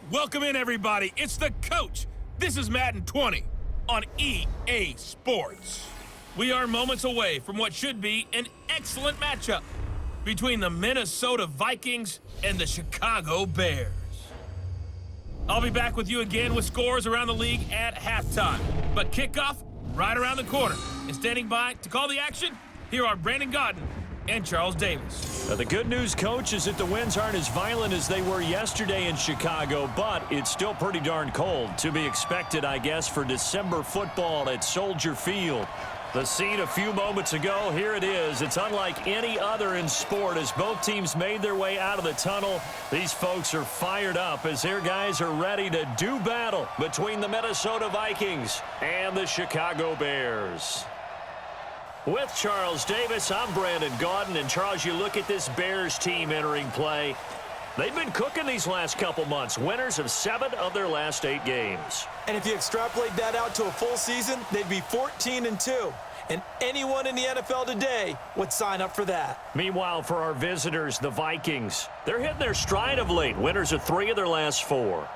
Welcome in, everybody. It's the coach. This is Madden 20 on EA Sports. We are moments away from what should be an excellent matchup between the Minnesota Vikings and the Chicago Bears. I'll be back with you again with scores around the league at halftime. But kickoff right around the corner. And standing by to call the action, here are Brandon Godden and Charles Davis. Now, the good news, Coach, is that the winds aren't as violent as they were yesterday in Chicago, but it's still pretty darn cold. To be expected, I guess, for December football at Soldier Field. The scene a few moments ago, here it is. It's unlike any other in sport as both teams made their way out of the tunnel. These folks are fired up as their guys are ready to do battle between the Minnesota Vikings and the Chicago Bears. With Charles Davis, I'm Brandon Godden. And, Charles, you look at this Bears team entering play. They've been cooking these last couple months. Winners of 7 of their last 8 games. And if you extrapolate that out to a full season, they'd be 14-2. And anyone in the NFL today would sign up for that. Meanwhile, for our visitors, the Vikings, they're hitting their stride of late. Winners of 3 of their last 4.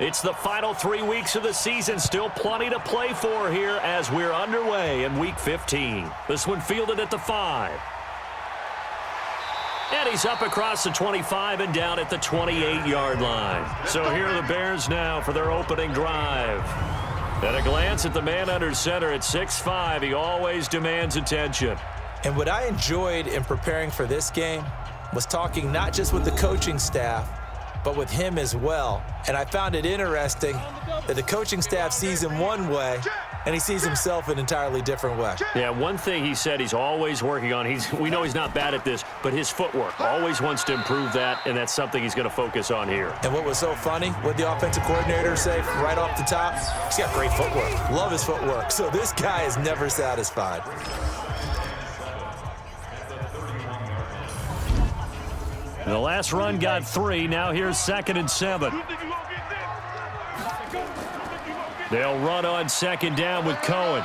It's the final 3 weeks of the season. Still plenty to play for here as we're underway in Week 15. This one fielded at the 5. And he's up across the 25 and down at the 28-yard line. So here are the Bears now for their opening drive. At a glance at the man under center at 6'5", he always demands attention. And what I enjoyed in preparing for this game was talking not just with the coaching staff, but with him as well. And I found it interesting that the coaching staff sees him one way, and he sees himself an entirely different way. Yeah, one thing he said he's always working on, we know he's not bad at this, but his footwork, always wants to improve that, and that's something he's going to focus on here. And what was so funny, what the offensive coordinator say right off the top, he's got great footwork. Love his footwork. So this guy is never satisfied. The last run got 3. Now here's 2nd and 7. They'll run on 2nd down with Cohen.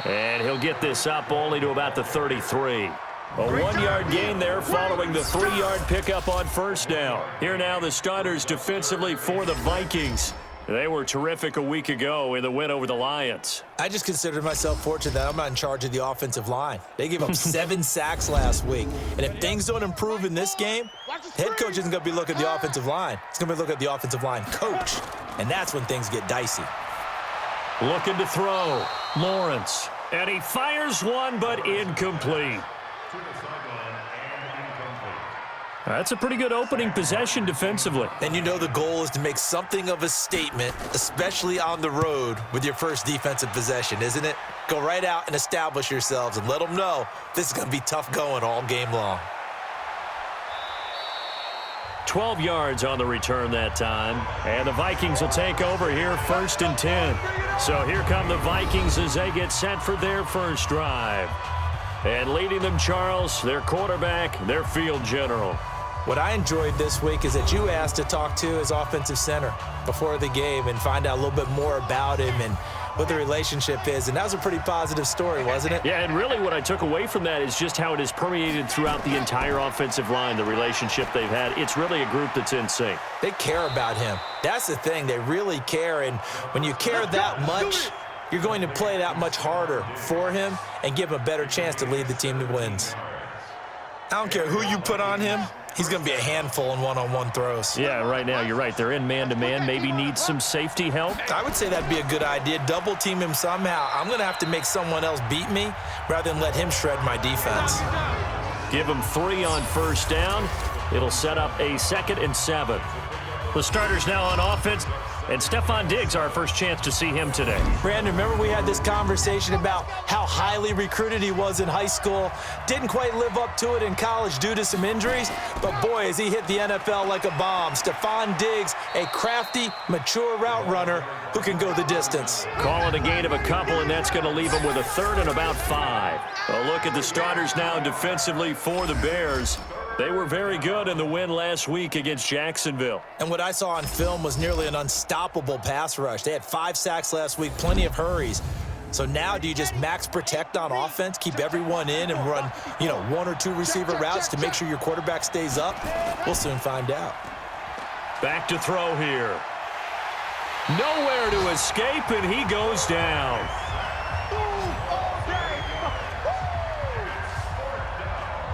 And he'll get this up only to about the 33. A 1-yard gain there following the 3-yard pickup on 1st down. Here now the starters defensively for the Vikings. They were terrific a week ago in the win over the Lions. I just considered myself fortunate that I'm not in charge of the offensive line. They gave up 7 sacks last week. And if things don't improve in this game, the head coach isn't going to be looking at the offensive line. He's going to be looking at the offensive line coach. And that's when things get dicey. Looking to throw. Lawrence. And he fires one, but incomplete. That's a pretty good opening possession defensively. And you know the goal is to make something of a statement, especially on the road with your first defensive possession, isn't it? Go right out and establish yourselves and let them know this is going to be tough going all game long. 12 yards on the return that time. And the Vikings will take over here 1st and 10. So here come the Vikings as they get set for their first drive. And leading them, Charles, their quarterback, their field general. What I enjoyed this week is that you asked to talk to his offensive center before the game and find out a little bit more about him and what the relationship is. And that was a pretty positive story, wasn't it? Yeah, and really what I took away from that is just how it has permeated throughout the entire offensive line, the relationship they've had. It's really a group that's in sync. They care about him. That's the thing. They really care. And when you care that much, you're going to play that much harder for him and give him a better chance to lead the team to wins. I don't care who you put on him. He's going to be a handful in one-on-one throws. Yeah, right now, you're right. They're in man-to-man. Maybe needs some safety help. I would say that'd be a good idea. Double team him somehow. I'm going to have to make someone else beat me rather than let him shred my defense. Give him 3 on 1st down. It'll set up a 2nd and 7. The starters now on offense, and Stephon Diggs, our first chance to see him today. Brandon, remember we had this conversation about how highly recruited he was in high school. Didn't quite live up to it in college due to some injuries, but boy, has he hit the NFL like a bomb. Stephon Diggs, a crafty, mature route runner who can go the distance. Call it a gain of a couple, and that's going to leave him with a third and about 5. A look at the starters now defensively for the Bears. They were very good in the win last week against Jacksonville. And what I saw on film was nearly an unstoppable pass rush. They had 5 sacks last week, plenty of hurries. So now do you just max protect on offense, keep everyone in and run, 1 or 2 receiver routes to make sure your quarterback stays up? We'll soon find out. Back to throw here. Nowhere to escape, and he goes down.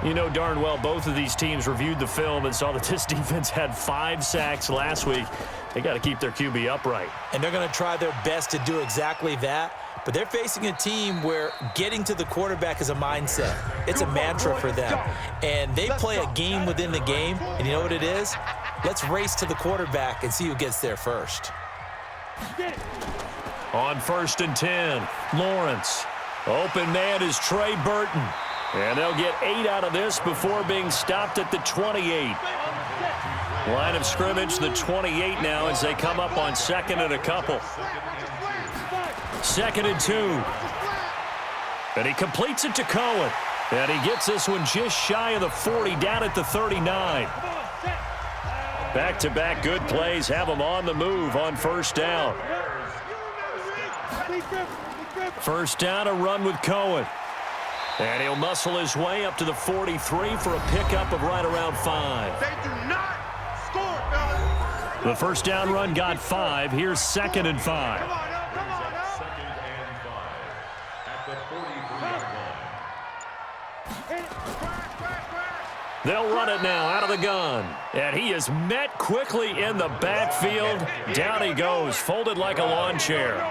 You know darn well both of these teams reviewed the film and saw that this defense had 5 sacks last week. They got to keep their QB upright. And they're going to try their best to do exactly that. But they're facing a team where getting to the quarterback is a mindset. It's a mantra for them. And they play a game within the game. And you know what it is? Let's race to the quarterback and see who gets there first. On 1st and 10, Lawrence. Open man is Trey Burton. And they'll get 8 out of this before being stopped at the 28. Line of scrimmage, the 28 now as they come up on 2nd and a couple. 2nd and 2. And he completes it to Cohen. And he gets this one just shy of the 40, down at the 39. Back-to-back good plays have him on the move on 1st down. 1st down, a run with Cohen. And he'll muscle his way up to the 43 for a pickup of right around 5. They do not score, fellas. The 1st down run got 5. Here's 2nd and 5. Come on, now. They'll run it now out of the gun. And he is met quickly in the backfield. Down he goes, folded like a lawn chair.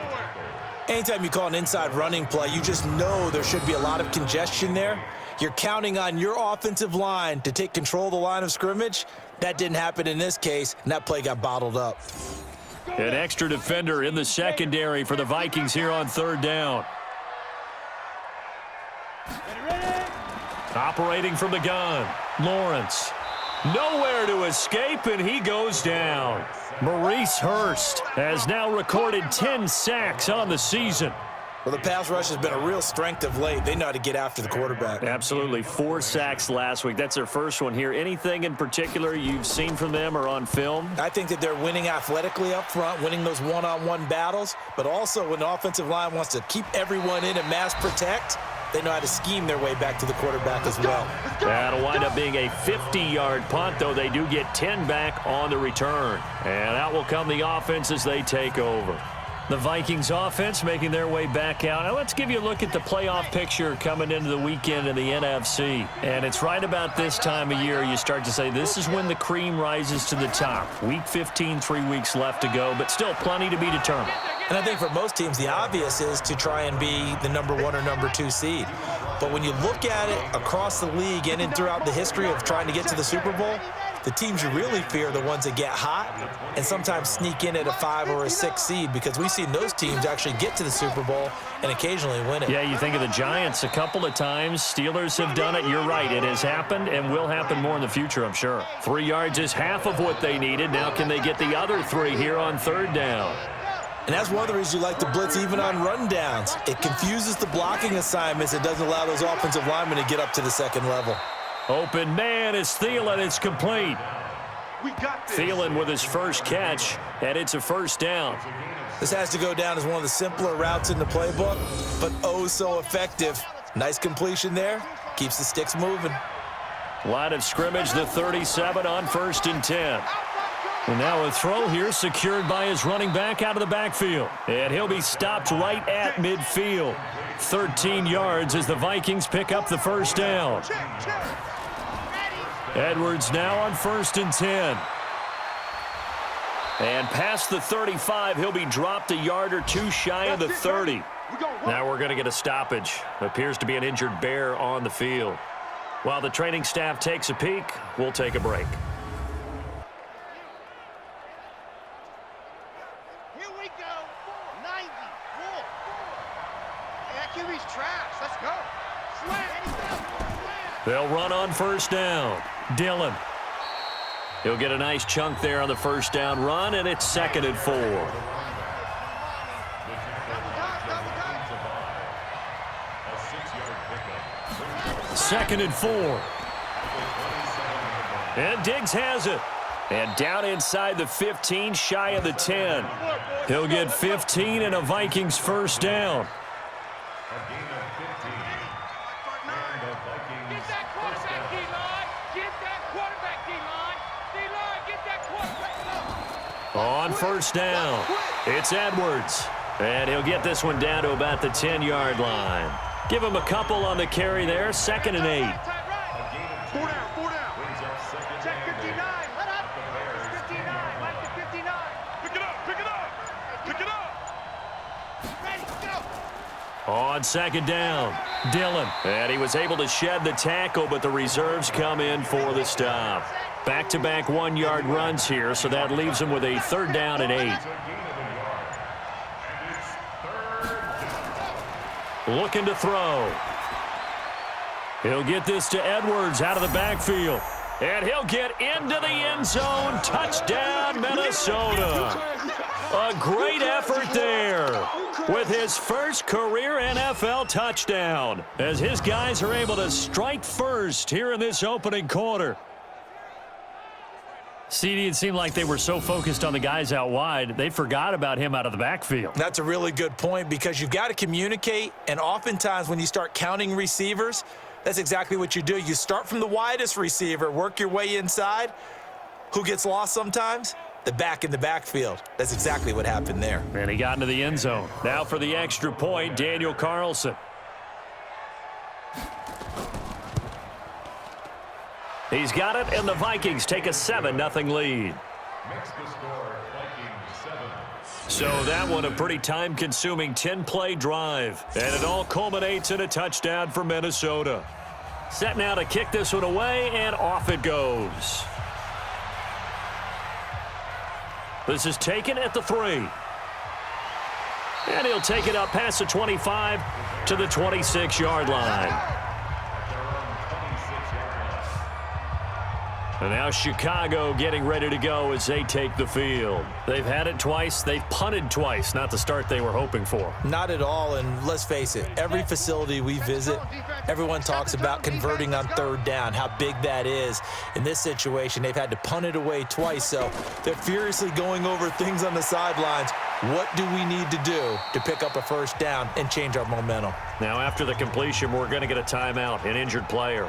Anytime you call an inside running play, you just know there should be a lot of congestion there. You're counting on your offensive line to take control of the line of scrimmage. That didn't happen in this case, and that play got bottled up. An extra defender in the secondary for the Vikings here on 3rd down. Operating from the gun, Lawrence. Nowhere to escape, and he goes down. Maurice Hurst has now recorded 10 sacks on the season. Well, the pass rush has been a real strength of late. They know how to get after the quarterback. Absolutely. 4 sacks last week. That's their first one here. Anything in particular you've seen from them or on film? I think that they're winning athletically up front, winning those one-on-one battles, but also when the offensive line wants to keep everyone in and mass protect, they know how to scheme their way back to the quarterback as well. That'll wind up being a 50-yard punt, though they do get 10 back on the return. And out will come the offense as they take over. The Vikings offense making their way back out. Now let's give you a look at the playoff picture coming into the weekend in the NFC. And it's right about this time of year you start to say this is when the cream rises to the top. Week 15, 3 weeks left to go, but still plenty to be determined. And I think for most teams, the obvious is to try and be the number 1 or number 2 seed. But when you look at it across the league and throughout the history of trying to get to the Super Bowl, the teams you really fear are the ones that get hot and sometimes sneak in at a 5 or a 6 seed, because we've seen those teams actually get to the Super Bowl and occasionally win it. Yeah, you think of the Giants a couple of times. Steelers have done it. You're right. It has happened and will happen more in the future, I'm sure. 3 yards is half of what they needed. Now can they get the other 3 here on 3rd down? And that's one of the reasons you like to blitz even on rundowns. It confuses the blocking assignments. It doesn't allow those offensive linemen to get up to the 2nd level. Open man is Thielen. It's complete. We got this. Thielen with his first catch, and it's a 1st down. This has to go down as one of the simpler routes in the playbook, but oh so effective. Nice completion there. Keeps the sticks moving. Line of scrimmage, the 37 on 1st and 10. And now a throw here secured by his running back out of the backfield. And he'll be stopped right at midfield. 13 yards as the Vikings pick up the 1st down. Edwards now on 1st and 10. And past the 35, he'll be dropped a yard or 2 shy of the 30. Now we're going to get a stoppage. Appears to be an injured Bear on the field. While the training staff takes a peek, we'll take a break. That QB's trash. Let's go. Slam. They'll run on first down. Dillon. He'll get a nice chunk there on the first down run, and it's 2nd and 4. Second and 4. And Diggs has it. And down inside the 15, shy of the 10. He'll get 15 and a Vikings first down. On first down, it's Edwards. And he'll get this one down to about the 10-yard line. Give him a couple on the carry there, 2nd and 8. 4 down. Check 59. Let up. It's 59. Like the 59. Pick it up. Ready, go. On 2nd down, Dillon. And he was able to shed the tackle, but the reserves come in for the stop. Back-to-back 1-yard runs here, so that leaves him with a 3rd down and 8. Looking to throw. He'll get this to Edwards out of the backfield. And he'll get into the end zone. Touchdown, Minnesota. A great effort there with his first career NFL touchdown as his guys are able to strike first here in this opening quarter. CD, it seemed like they were so focused on the guys out wide, they forgot about him out of the backfield. That's a really good point because you've got to communicate, and oftentimes when you start counting receivers, that's exactly what you do. You start from the widest receiver, work your way inside. Who gets lost sometimes? The back in the backfield. That's exactly what happened there. And he got into the end zone. Now for the extra point, Daniel Carlson. He's got it, and the Vikings take a 7-0 lead. So that one a pretty time-consuming 10-play drive. And it all culminates in a touchdown for Minnesota. Set now to kick this one away, and off it goes. This is taken at the 3. And he'll take it up past the 25 to the 26-yard line. And now Chicago getting ready to go as they take the field. They've had it twice. They've punted twice. Not the start they were hoping for. Not at all, and let's face it, every facility we visit, everyone talks about converting on 3rd down, how big that is. In this situation, they've had to punt it away twice, so they're furiously going over things on the sidelines. What do we need to do to pick up a first down and change our momentum? Now after the completion, we're going to get a timeout, an injured player.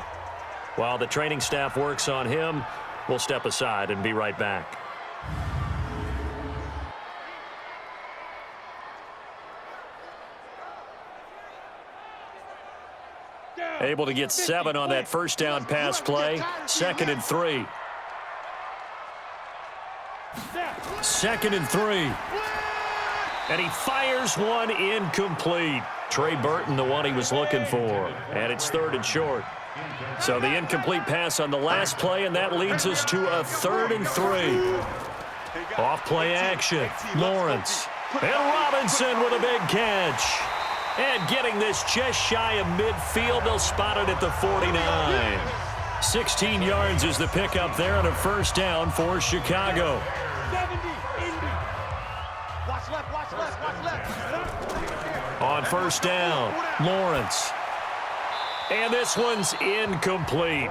While the training staff works on him, we'll step aside and be right back. Able to get 7 on that first down pass play. 2nd and 3. 2nd and 3. And he fires one incomplete. Trey Burton, the one he was looking for. And it's 3rd and short. So the incomplete pass on the last play, and that leads us to a 3rd and 3. Off play action. Lawrence. And Robinson with a big catch. And getting this just shy of midfield, they'll spot it at the 49. 16 yards is the pickup there and a first down for Chicago. Watch left. On first down, Lawrence. And this one's incomplete.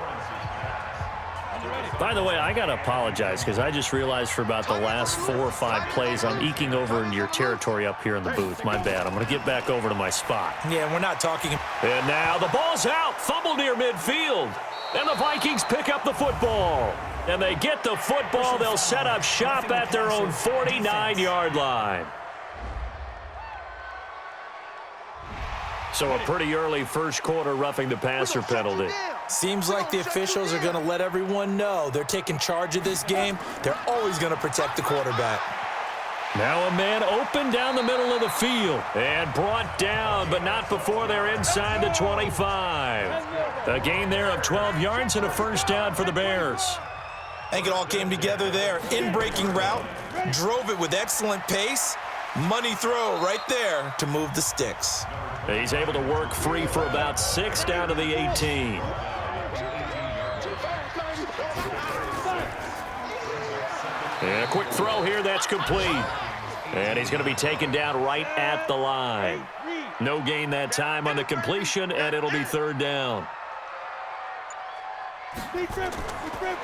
By the way, I got to apologize because I just realized for about the last 4 or 5 plays, I'm eking over into your territory up here in the booth. My bad. I'm going to get back over to my spot. Yeah, we're not talking. And now the ball's out. Fumble near midfield. And the Vikings pick up the football. And they get the football. They'll set up shop at their own 49-yard line. So a pretty early first quarter roughing the passer penalty. Seems like the officials are going to let everyone know they're taking charge of this game. They're always going to protect the quarterback. Now a man open down the middle of the field and brought down, but not before they're inside the 25. A gain there of 12 yards and a first down for the Bears. I think it all came together there. In-breaking route, drove it with excellent pace. Money throw right there to move the sticks. He's able to work free for about 6 down to the 18. And a quick throw here, that's complete. And he's going to be taken down right at the line. No gain that time on the completion, and it'll be 3rd down.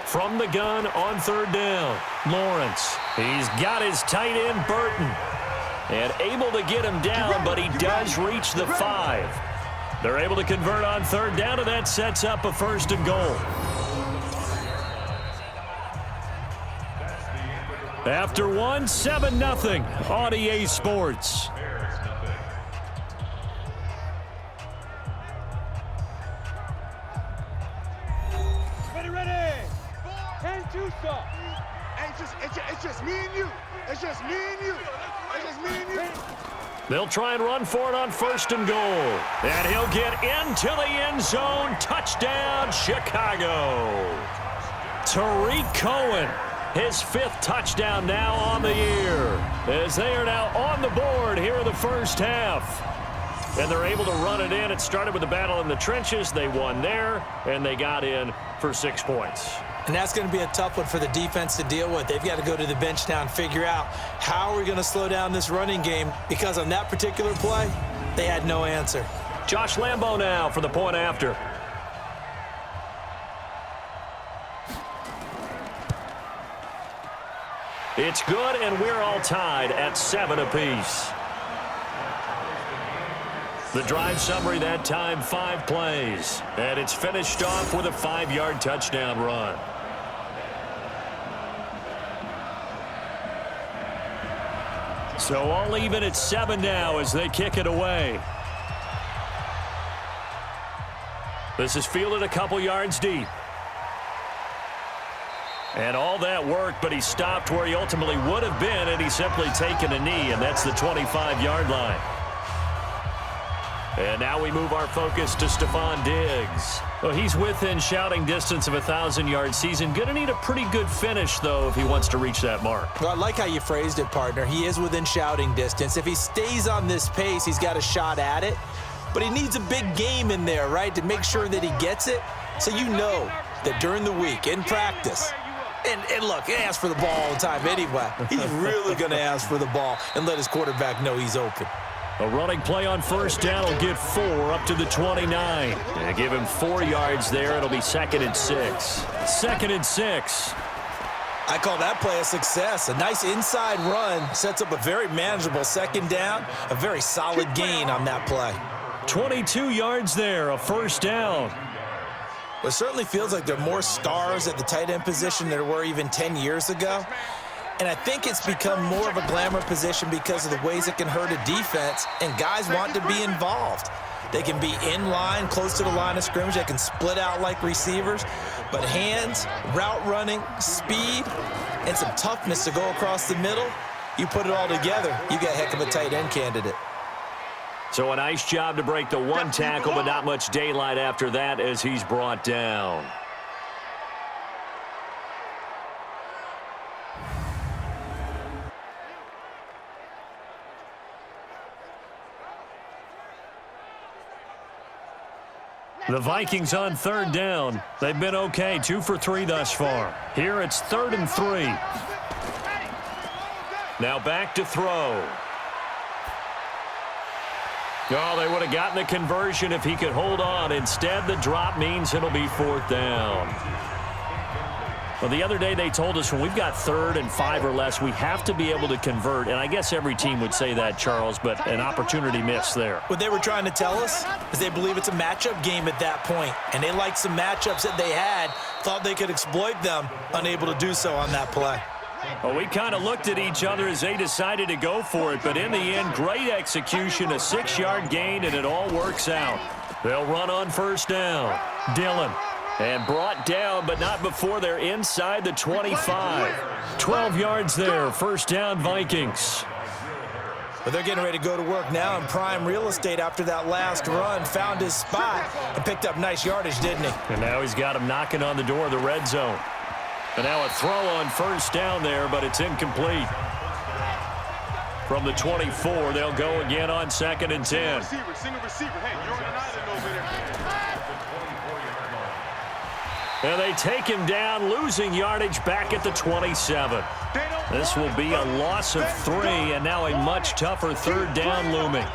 From the gun on 3rd down, Lawrence. He's got his tight end, Burton. And able to get him down, but he does reach the 5. They're able to convert on 3rd down, and that sets up a 1st and goal. After 1, 7-0 on EA Sports. Ready. 10-2 stop. It's just me and you. It's just me and you. It's just me and you. They'll try and run for it on 1st and goal. And he'll get into the end zone. Touchdown, Chicago. Tariq Cohen, his 5th touchdown now on the year, as they are now on the board here in the first half. And they're able to run it in. It started with a battle in the trenches. They won there, and they got in for 6 points. And that's going to be a tough one for the defense to deal with. They've got to go to the bench now and figure out how are we going to slow down this running game, because on that particular play, they had no answer. Josh Lambo now for the point after. It's good, and we're all tied at 7 apiece. The drive summary that time, 5 plays. And it's finished off with a 5-yard touchdown run. So all even at 7 now as they kick it away. This is fielded a couple yards deep. And all that worked, but he stopped where he ultimately would have been, and he's simply taken a knee, and that's the 25-yard line. And now we move our focus to Stephon Diggs. Well, he's within shouting distance of a 1,000-yard season. Going to need a pretty good finish, though, if he wants to reach that mark. Well, I like how you phrased it, partner. He is within shouting distance. If he stays on this pace, he's got a shot at it. But he needs a big game in there, right, to make sure that he gets it. So you know that during the week, in practice, and look, he asks for the ball all the time anyway. He's really going to ask for the ball and let his quarterback know he's open. A running play on 1st down will get 4 up to the 29. And give him 4 yards there. It'll be 2nd and 6. 2nd and 6. I call that play a success. A nice inside run sets up a very manageable 2nd down. A very solid gain on that play. 22 yards there, a 1st down. It certainly feels like there are more stars at the tight end position than there were even 10 years ago. And I think it's become more of a glamour position because of the ways it can hurt a defense, and guys want to be involved. They can be in line, close to the line of scrimmage. They can split out like receivers. But hands, route running, speed, and some toughness to go across the middle, you put it all together, you got a heck of a tight end candidate. So a nice job to break the 1 tackle, but not much daylight after that as he's brought down. The Vikings on 3rd down. They've been okay, 2 for 3 thus far. Here it's 3rd and 3. Now back to throw. Oh, they would have gotten the conversion if he could hold on. Instead, the drop means it'll be 4th down. Well, the other day they told us when we've got 3rd and 5 or less, we have to be able to convert. And I guess every team would say that, Charles, but an opportunity missed there. What they were trying to tell us is they believe it's a matchup game at that point, and they liked some matchups that they had, thought they could exploit them, unable to do so on that play. Well, we kind of looked at each other as they decided to go for it, but in the end, great execution, a 6-yard gain, and it all works out. They'll run on 1st down. Dillon. And brought down, but not before they're inside the 25. 12 yards there, 1st down Vikings. But they're getting ready to go to work now in prime real estate after that last run. Found his spot and picked up nice yardage, didn't he? And now he's got him knocking on the door of the red zone. And now a throw on 1st down there, but it's incomplete. From the 24, they'll go again on 2nd and 10. Single receiver. Hey, you're on an island over there. And they take him down, losing yardage back at the 27. This will be a loss of 3, and now a much tougher 3rd down looming.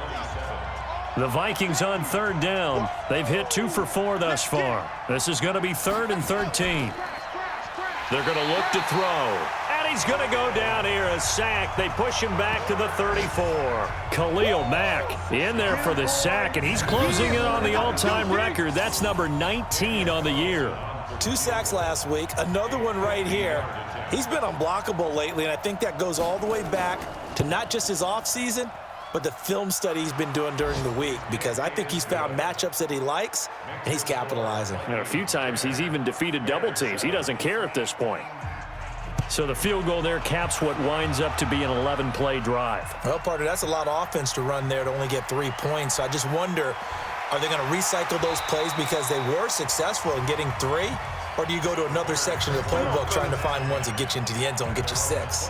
The Vikings on 3rd down. They've hit 2 for 4 thus far. This is going to be 3rd and 13. They're going to look to throw. And he's going to go down here, a sack. They push him back to the 34. Khalil Mack in there for the sack, and he's closing in on the all-time record. That's number 19 on the year. 2 sacks last week, another one right here. He's been unblockable lately, and I think that goes all the way back to not just his offseason, but the film study he's been doing during the week, because I think he's found matchups that he likes, and he's capitalizing. And a few times he's even defeated double teams. He doesn't care at this point. So the field goal there caps what winds up to be an 11-play drive. Well, partner, that's a lot of offense to run there to only get 3 points. So I just wonder, are they going to recycle those plays because they were successful in getting 3? Or do you go to another section of the playbook trying to find ones that get you into the end zone and get you 6?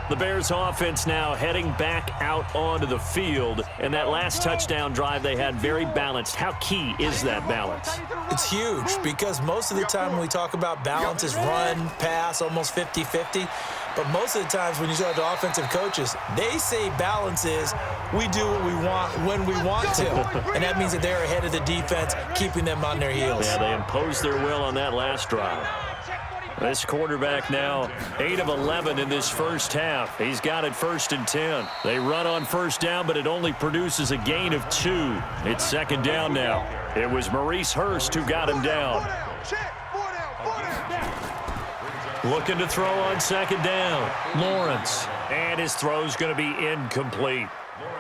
The Bears offense now heading back out onto the field. And that last touchdown drive they had very balanced. How key is that balance? It's huge, because most of the time when we talk about balance is run, pass, almost 50-50. But most of the times when you talk to offensive coaches, they say balance is we do what we want when we want to. And that means that they're ahead of the defense, keeping them on their heels. Yeah, they imposed their will on that last drive. This quarterback now 8 of 11 in this first half. He's got it 1st and 10. They run on 1st down, but it only produces a gain of 2. It's 2nd down now. It was Maurice Hurst who got him down. Looking to throw on 2nd down. Lawrence. And his throw's going to be incomplete.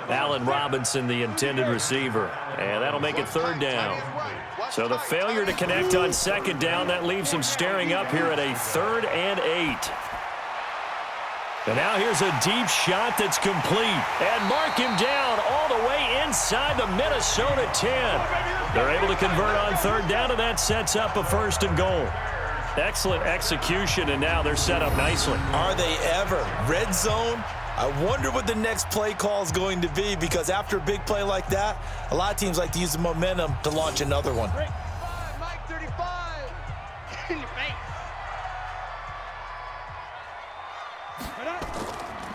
Allen Robinson, the intended receiver. And that'll make it 3rd down. So the failure to connect on 2nd down, that leaves him staring up here at a 3rd and 8. And now here's a deep shot that's complete. And mark him down all the way inside the Minnesota 10. They're able to convert on 3rd down, and that sets up a 1st and goal. Excellent execution, and now they're set up nicely. Are they ever? Red zone? I wonder what the next play call is going to be, because after a big play like that, a lot of teams like to use the momentum to launch another one. Mike 35. In your face.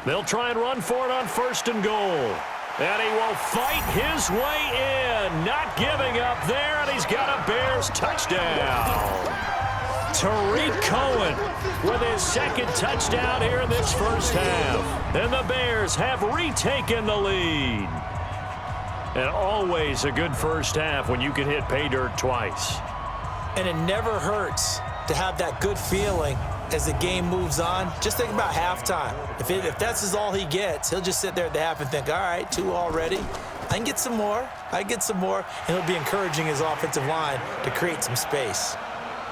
They'll try and run for it on 1st and goal. And he will fight his way in. Not giving up there, and he's got a Bears touchdown. Tariq Cohen with his 2nd touchdown here in this first half. And the Bears have retaken the lead. And always a good first half when you can hit pay dirt twice. And it never hurts to have that good feeling as the game moves on. Just think about halftime. If that's all he gets, he'll just sit there at the half and think, all right, 2 already. I can get some more. I can get some more. And he'll be encouraging his offensive line to create some space.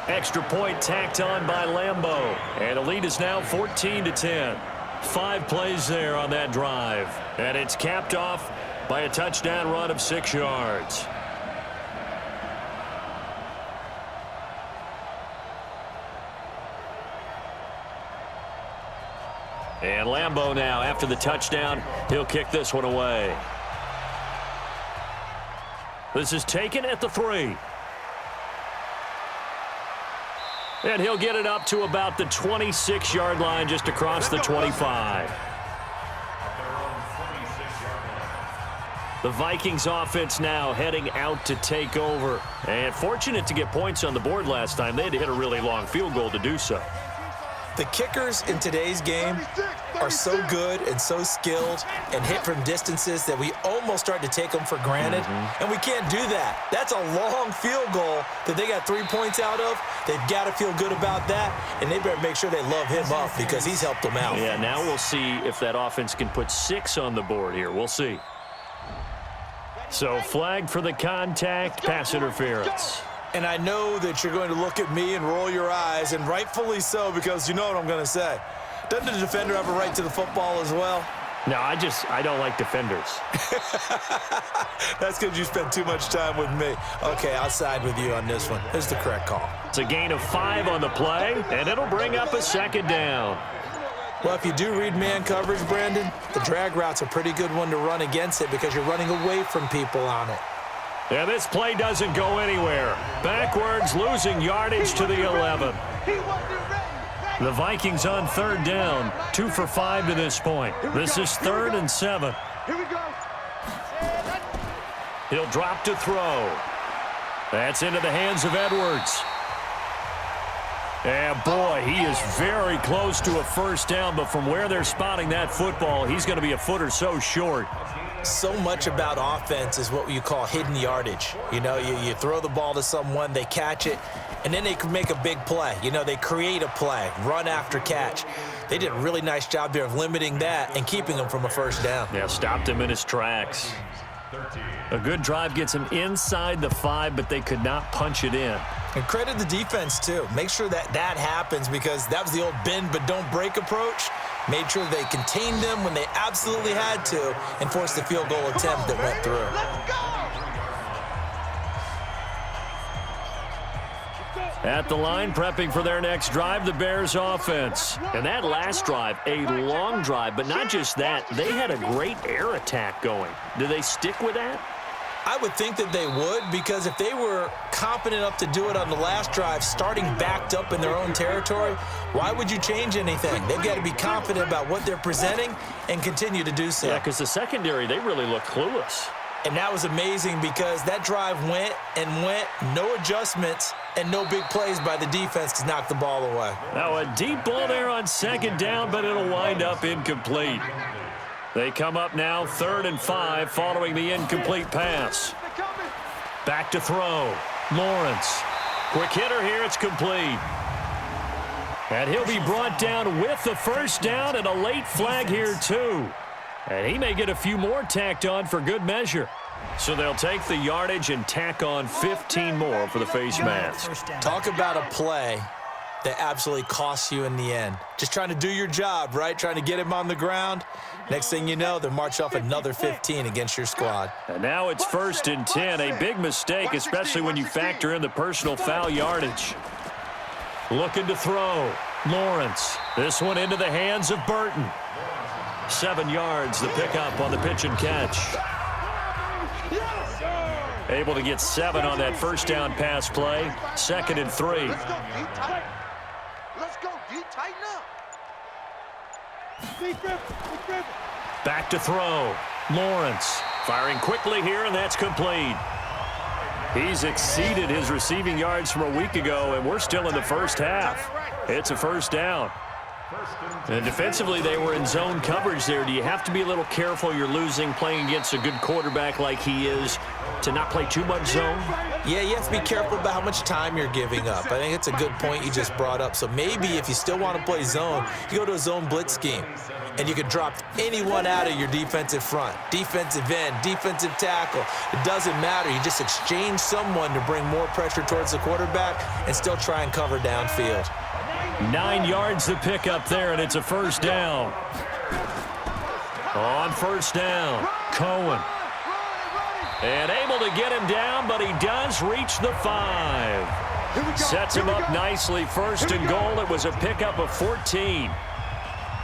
Extra point tacked on by Lambeau. And the lead is now 14-10. 5 plays there on that drive. And it's capped off by a touchdown run of 6 yards. And Lambeau now, after the touchdown, he'll kick this one away. This is taken at the 3. And he'll get it up to about the 26-yard line, just across the 25. The Vikings offense now heading out to take over. And fortunate to get points on the board last time. They had to hit a really long field goal to do so. The kickers in today's game are so good and so skilled and hit from distances that we almost start to take them for granted. And we can't do that. That's a long field goal that they got 3 points out of. They've got to feel good about that, and they better make sure they love him up because he's helped them out. Yeah, now we'll see if that offense can put 6 on the board here. We'll see. So flag for the contact, pass interference. And I know that you're going to look at me and roll your eyes, and rightfully so, because you know what I'm going to say. Doesn't the defender have a right to the football as well? No, I don't like defenders. That's because you spent too much time with me. Okay, I'll side with you on this one. This is the correct call. It's a gain of 5 on the play, and it'll bring up a 2nd down. Well, if you do read man coverage, Brandon, the drag route's a pretty good one to run against it because you're running away from people on it. Yeah, this play doesn't go anywhere. Backwards, losing yardage to the 11. The Vikings on third down, 2 for 5 to this point. This is 3rd and 7. Here we go. He'll drop to throw. That's into the hands of Edwards. And boy, he is very close to a first down, but from where they're spotting that football, he's going to be a foot or so short. So much about offense is what you call hidden yardage. You know, you throw the ball to someone, they catch it, and then they can make a big play. You know, they create a play, run after catch. They did a really nice job there of limiting that and keeping him from a first down. Yeah, stopped him in his tracks. A good drive gets him inside the 5, but they could not punch it in. And credit the defense, too. Make sure that happens because that was the old bend but don't break approach. Made sure they contained them when they absolutely had to and forced the field goal attempt that went through. At the line, prepping for their next drive, the Bears offense. And that last drive, a long drive, but not just that, they had a great air attack going. Do they stick with that? I would think that they would because if they were competent enough to do it on the last drive, starting backed up in their own territory, why would you change anything? They've got to be confident about what they're presenting and continue to do so. Yeah, because the secondary, they really look clueless. And that was amazing because that drive went and went, no adjustments, and no big plays by the defense to knock the ball away. Now a deep ball there on 2nd down, but it'll wind up incomplete. They come up now 3rd and 5 following the incomplete pass. Back to throw. Lawrence. Quick hitter here. It's complete. And he'll be brought down with the first down and a late flag here too. And he may get a few more tacked on for good measure. So they'll take the yardage and tack on 15 more for the face mask. Talk about a play that absolutely costs you in the end. Just trying to do your job, right? Trying to get him on the ground. Next thing you know, they'll march off another 15 against your squad. And now it's 1st and 10. A big mistake, especially when you factor in the personal foul yardage. Looking to throw. Lawrence. This one into the hands of Burton. 7 yards, the pickup on the pitch and catch. Able to get 7 on that first down pass play. 2nd and 3. Let's go, D. Let's go, D. Tighten up. Back to throw. Lawrence firing quickly here, and that's complete. He's exceeded his receiving yards from a week ago, and we're still in the first half. It's a first down. And defensively, they were in zone coverage there. Do you have to be a little careful? You're losing playing against a good quarterback like he is to not play too much zone? Yeah, you have to be careful about how much time you're giving up. I think it's a good point you just brought up. So maybe if you still want to play zone, you go to a zone blitz scheme. And you can drop anyone out of your defensive front. Defensive end, defensive tackle. It doesn't matter. You just exchange someone to bring more pressure towards the quarterback and still try and cover downfield. 9 yards to pick up there, and it's a first down. On first down, Cohen. And able to get him down, but he does reach the 5. Sets him up nicely, 1st and goal. It was a pickup of 14.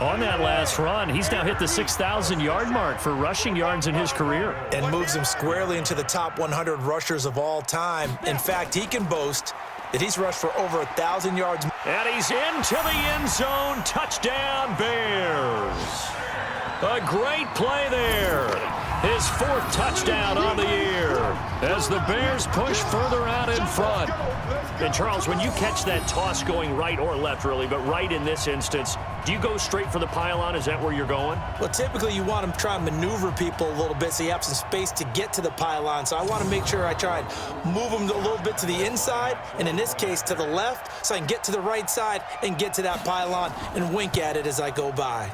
On that last run, he's now hit the 6,000-yard mark for rushing yards in his career. And moves him squarely into the top 100 rushers of all time. In fact, he can boast that he's rushed for over 1,000 yards. And he's into the end zone. Touchdown, Bears. A great play there. His 4th touchdown on the year as the Bears push further out in front. And, Charles, when you catch that toss going right or left, really, but right in this instance, do you go straight for the pylon? Is that where you're going? Well, typically you want to try and maneuver people a little bit so you have some space to get to the pylon. So I want to make sure I try and move them a little bit to the inside, and in this case to the left, so I can get to the right side and get to that pylon and wink at it as I go by.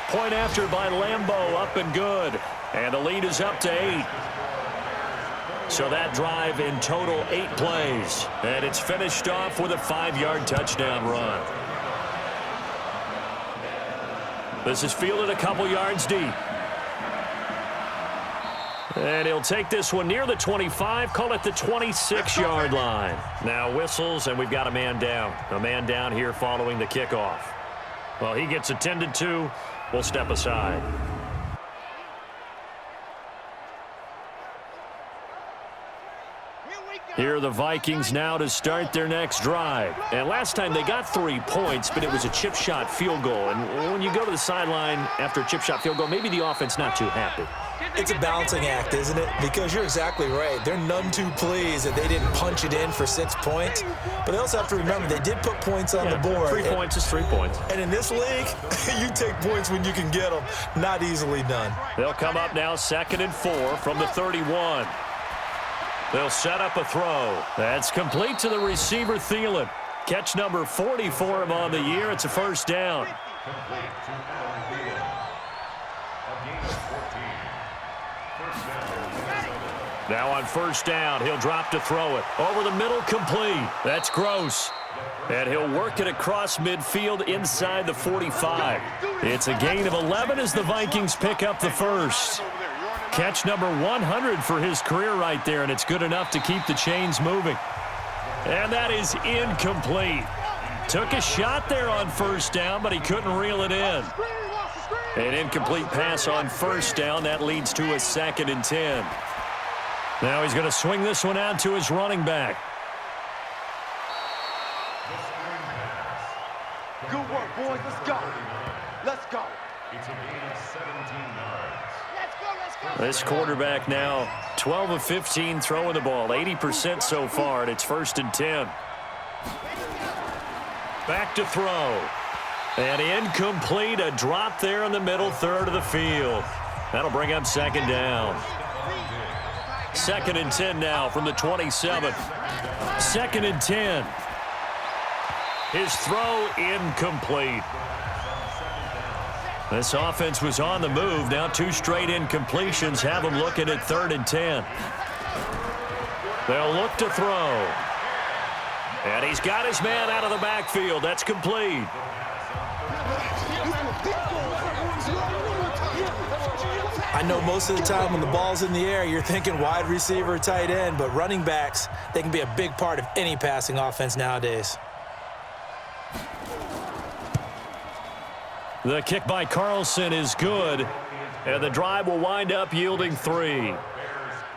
Point after by Lambeau, up and good. And the lead is up to 8. So that drive in total 8 plays. And it's finished off with a 5-yard touchdown run. This is fielded a couple yards deep. And he'll take this one near the 25, call it the 26-yard line. Now whistles, and we've got a man down. A man down here following the kickoff. Well, he gets attended to. We'll step aside. Here are the Vikings now to start their next drive. And last time they got 3 points, but it was a chip shot field goal. And when you go to the sideline after a chip shot field goal, maybe the offense not too happy. It's a balancing act, isn't it? Because you're exactly right. They're none too pleased that they didn't punch it in for 6 points. But they also have to remember they did put points on the board. 3 points is 3 points. And in this league, you take points when you can get them. Not easily done. They'll come up now 2nd and 4 from the 31. They'll set up a throw. That's complete to the receiver, Thielen. Catch number 40 for him on the year. It's a first down. Now on first down, he'll drop to throw it. Over the middle, complete. That's Gross. And he'll work it across midfield inside the 45. It's a gain of 11 as the Vikings pick up the first. Catch number 100 for his career right there, and it's good enough to keep the chains moving. And that is incomplete. Took a shot there on first down, but he couldn't reel it in. An incomplete pass on first down. That leads to a 2nd and 10. Now he's going to swing this one out to his running back. Good work, boys. Let's go. Let's go. It's a gain of 17 yards. This quarterback now 12 of 15 throwing the ball, 80% so far, and it's 1st and 10. Back to throw. And incomplete, a drop there in the middle third of the field. That'll bring up 2nd down. 2nd and 10 now from the 27. 2nd and 10. His throw incomplete. This offense was on the move. Now 2 straight incompletions have them looking at 3rd and 10. They'll look to throw. And he's got his man out of the backfield. That's complete. I know most of the time when the ball's in the air, you're thinking wide receiver, tight end, but running backs, they can be a big part of any passing offense nowadays. The kick by Carlson is good, and the drive will wind up yielding 3.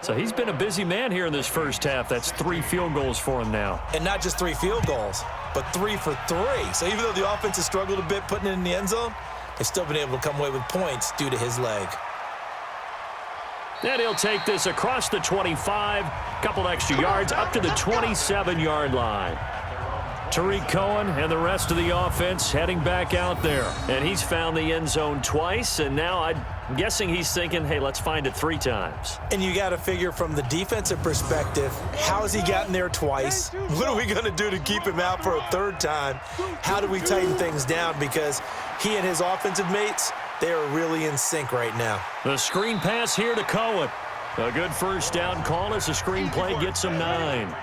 So he's been a busy man here in this first half. That's 3 field goals for him now. And not just 3 field goals, but 3 for 3. So even though the offense has struggled a bit putting it in the end zone, they've still been able to come away with points due to his leg. And he'll take this across the 25, couple extra yards, up to the 27-yard line. Tariq Cohen and the rest of the offense heading back out there. And he's found the end zone twice, and now I'm guessing he's thinking, hey, let's find it 3 times. And you got to figure from the defensive perspective, how has he gotten there twice? What are we going to do to keep him out for a 3rd time? How do we tighten things down? Because he and his offensive mates, they are really in sync right now. The screen pass here to Cohen. A good first down call as the screen play gets him 9.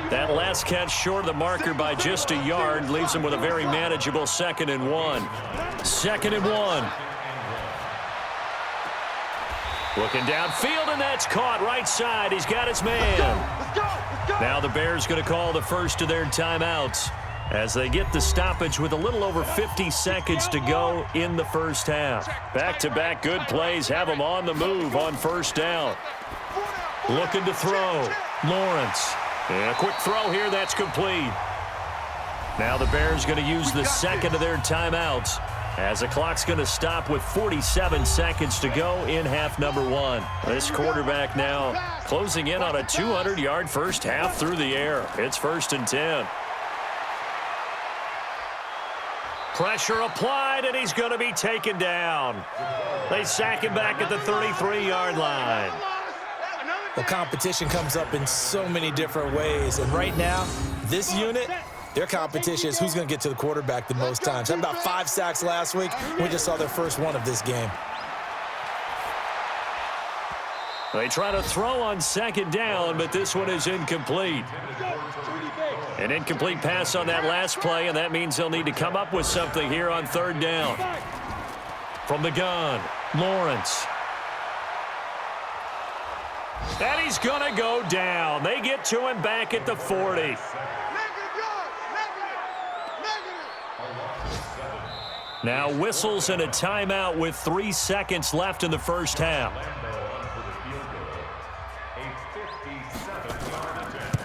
That last catch short of the marker by just a yard leaves him with a very manageable 2nd and 1. 2nd and 1. Looking downfield, and that's caught right side. He's got his man. Now the Bears going to call the first of their timeouts as they get the stoppage with a little over 50 seconds to go in the first half. Back-to-back good plays have them on the move on first down. Looking to throw. Lawrence. And a quick throw here. That's complete. Now the Bears going to use the second of their timeouts as the clock's going to stop with 47 seconds to go in half number 1. This quarterback now closing in on a 200-yard first half through the air. It's 1st and 10. Pressure applied, and he's going to be taken down. They sack him back at the 33-yard line. Well, competition comes up in so many different ways, and right now, this unit, their competition is who's going to get to the quarterback the most times. Had about 5 sacks last week. We just saw their first one of this game. They try to throw on 2nd down, but this one is incomplete. An incomplete pass on that last play, and that means they'll need to come up with something here on 3rd down. From the gun, Lawrence. And he's going to go down. They get to him back at the 40. Now whistles and a timeout with 3 seconds left in the first half. Orlando on for the field goal. A 57-yard attempt.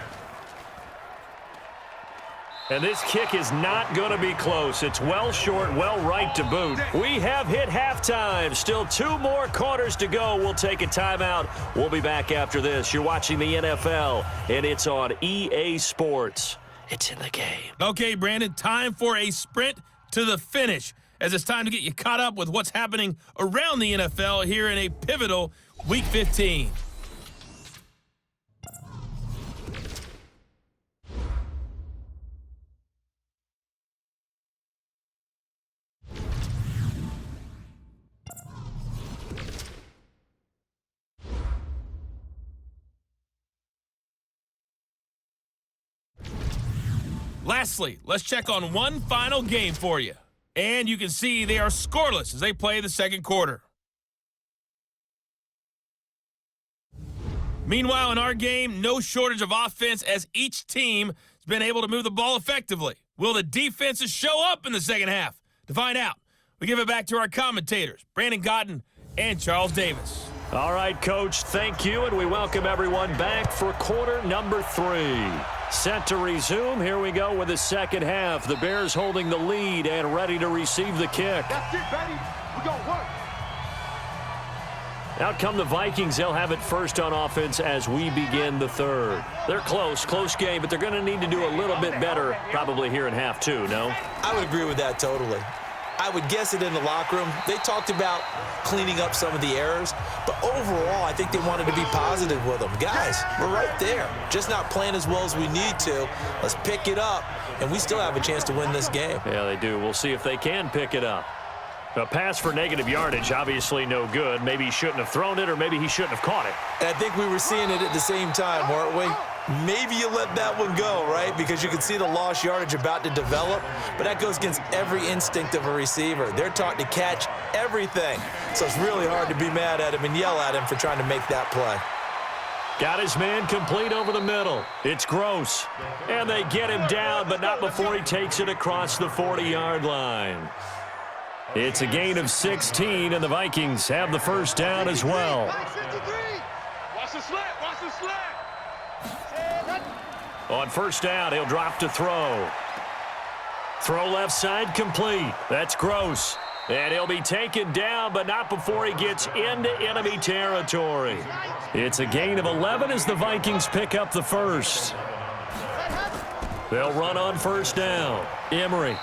And this kick is not going to be close. It's well short, well right to boot. We have hit halftime. Still 2 more quarters to go. We'll take a timeout. We'll be back after this. You're watching the NFL, and it's on EA Sports. It's in the game. Okay, Brandon, time for a sprint to the finish, as it's time to get you caught up with what's happening around the NFL here in a pivotal Week 15. Lastly, let's check on one final game for you. And you can see they are scoreless as they play the second quarter. Meanwhile, in our game, no shortage of offense as each team has been able to move the ball effectively. Will the defenses show up in the second half? To find out, we give it back to our commentators, Brandon Cotton and Charles Davis. All right, Coach, thank you, and we welcome everyone back for quarter number 3. Set to resume. Here we go with the second half. The Bears holding the lead and ready to receive the kick. That's it, baby. We're going to work. Out come the Vikings. They'll have it first on offense as we begin the third. They're close game, but they're going to need to do a little bit better probably here in half 2, no? I would agree with that totally. I would guess it in the locker room. They talked about cleaning up some of the errors, but overall, I think they wanted to be positive with them. Guys, we're right there. Just not playing as well as we need to. Let's pick it up, and we still have a chance to win this game. Yeah, they do. We'll see if they can pick it up. A pass for negative yardage, obviously no good. Maybe he shouldn't have thrown it, or maybe he shouldn't have caught it. And I think we were seeing it at the same time, weren't we? Maybe you let that one go, right? Because you can see the lost yardage about to develop, but that goes against every instinct of a receiver. They're taught to catch everything. So it's really hard to be mad at him and yell at him for trying to make that play. Got his man complete over the middle. It's Gross. And they get him down, but not before he takes it across the 40-yard line. It's a gain of 16, and the Vikings have the first down as well. Watch the slant. Watch the slant. On first down, he'll drop to throw. Throw left side complete. That's Gross. And he'll be taken down, but not before he gets into enemy territory. It's a gain of 11 as the Vikings pick up the first. They'll run on first down. Emery.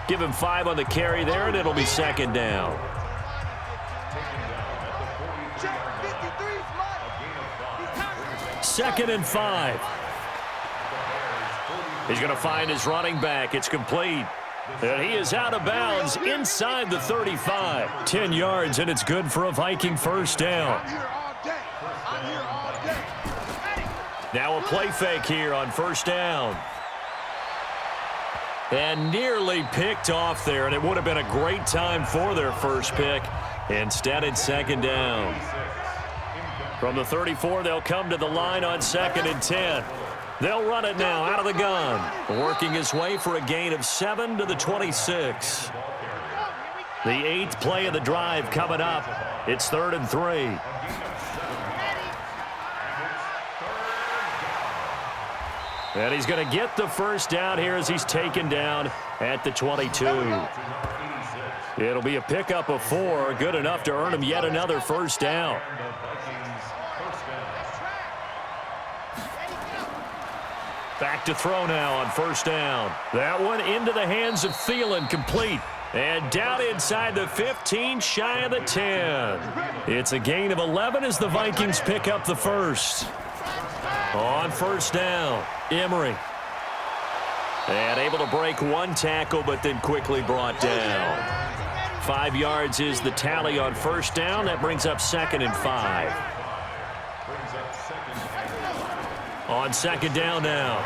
Give him 5 on the carry there, and it'll be second down. Second and 5. He's going to find his running back. It's complete. And he is out of bounds inside the 35. 10 yards, and it's good for a Viking first down. I'm here all day. I'm here all day. Now a play fake here on first down. And nearly picked off there, and it would have been a great time for their first pick. Instead, it's second down. From the 34, they'll come to the line on second and 10. They'll run it now out of the gun, working his way for a gain of 7 to the 26. The 8th play of the drive coming up. It's 3rd and 3. And he's going to get the first down here as he's taken down at the 22. It'll be a pickup of 4, good enough to earn him yet another first down. Back to throw now on first down. That one into the hands of Thielen, complete. And down inside the 15, shy of the 10. It's a gain of 11 as the Vikings pick up the first. On first down, Emery. And able to break one tackle, but then quickly brought down. 5 yards is the tally on first down. That brings up 2nd and 5. On second down now,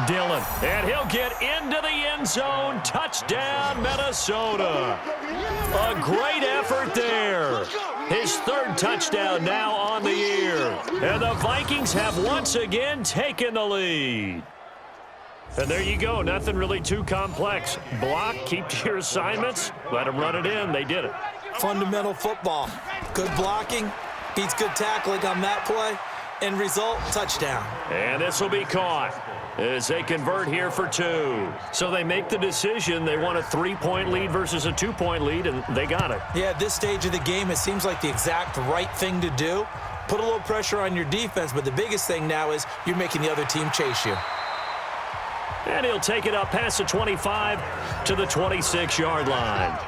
Dillon. And he'll get into the end zone. Touchdown, Minnesota. A great effort there. His 3rd touchdown now on the year. And the Vikings have once again taken the lead. And there you go. Nothing really too complex. Block, keep to your assignments, let them run it in. They did it. Fundamental football. Good blocking beats good tackling on that play. End result, touchdown. And this will be caught as they convert here for 2. So they make the decision. They want a 3-point lead versus a 2-point lead, and they got it. Yeah, at this stage of the game, it seems like the exact right thing to do. Put a little pressure on your defense, but the biggest thing now is you're making the other team chase you. And he'll take it up past the 25 to the 26-yard line.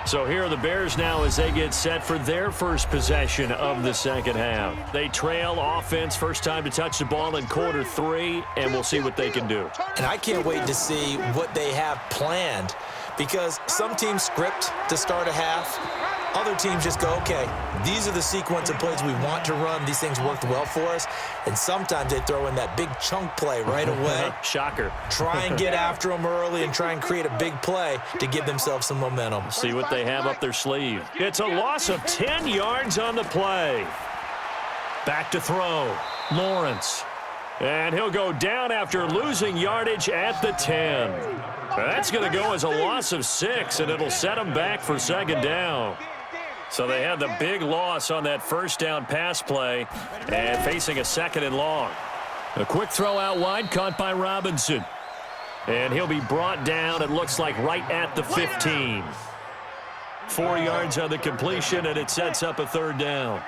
So here are the Bears now as they get set for their first possession of the second half. They trail offense, first time to touch the ball in quarter 3, and we'll see what they can do. And I can't wait to see what they have planned, because some teams script to start a half. Other teams just go, okay, these are the sequence of plays we want to run. These things worked well for us. And sometimes they throw in that big chunk play right away. Shocker. Try and get after them early and try and create a big play to give themselves some momentum. See what they have up their sleeve. It's a loss of 10 yards on the play. Back to throw. Lawrence. And he'll go down after losing yardage at the 10. That's going to go as a loss of 6, and it'll set them back for second down. So they had the big loss on that first down pass play and facing a second and long. A quick throw out wide caught by Robinson. And he'll be brought down, it looks like, right at the 15. 4 yards on the completion, and it sets up a third down.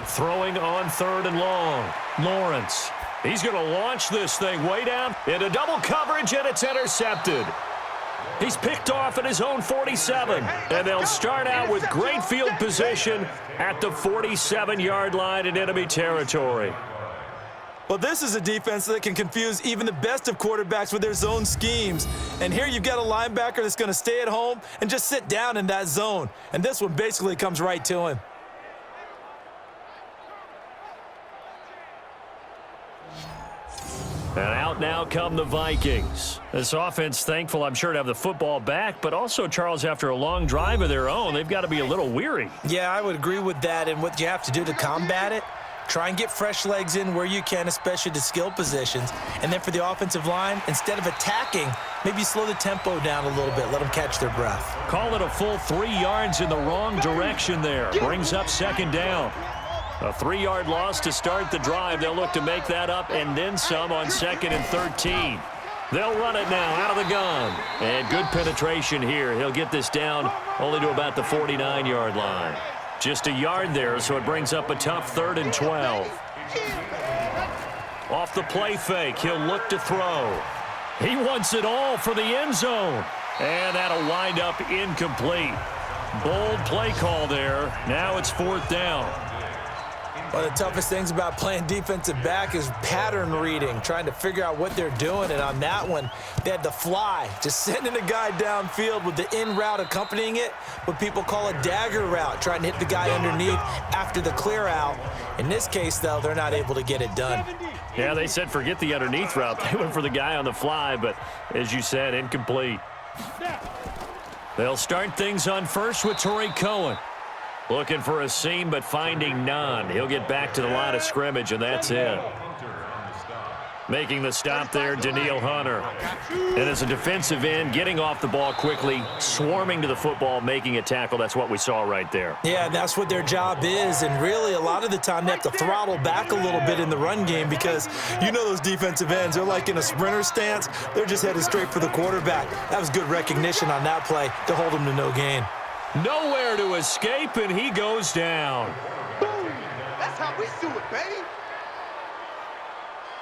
Throwing on third and long. Lawrence. He's going to launch this thing way down into double coverage, and it's intercepted. He's picked off at his own 47, and they'll start out with great field position at the 47-yard line in enemy territory. Well, this is a defense that can confuse even the best of quarterbacks with their zone schemes. And here you've got a linebacker that's going to stay at home and just sit down in that zone. And this one basically comes right to him. And out now come the Vikings. This offense, thankful, I'm sure, to have the football back, but also, Charles, after a long drive of their own, they've got to be a little weary. Yeah, I would agree with that. And what you have to do to combat it, try and get fresh legs in where you can, especially to skill positions. And then for the offensive line, instead of attacking, maybe slow the tempo down a little bit, let them catch their breath. Call it a full 3 yards in the wrong direction there. Brings up second down. A 3-yard loss to start the drive. They'll look to make that up and then some on 2nd and 13. They'll run it now out of the gun. And good penetration here. He'll get this down only to about the 49-yard line. Just a yard there, so it brings up a tough 3rd and 12. Off the play fake, he'll look to throw. He wants it all for the end zone. And that'll wind up incomplete. Bold play call there. Now it's 4th down. One of the toughest things about playing defensive back is pattern reading, trying to figure out what they're doing. And on that one, they had the fly, just sending a guy downfield with the in route accompanying it, what people call a dagger route, trying to hit the guy underneath after the clear out. In this case, though, they're not able to get it done. Yeah, they said forget the underneath route. They went for the guy on the fly, but as you said, incomplete. They'll start things on first with Torrey Cohen. Looking for a seam, but finding none. He'll get back to the line of scrimmage, and that's it. Making the stop there, Daniil Hunter. And as a defensive end, getting off the ball quickly, swarming to the football, making a tackle. That's what we saw right there. Yeah, that's what their job is. And really, a lot of the time, they have to throttle back a little bit in the run game because you know those defensive ends, they're like in a sprinter stance. They're just headed straight for the quarterback. That was good recognition on that play to hold him to no gain. Nowhere to escape, and he goes down. Boom! That's how we do it, baby.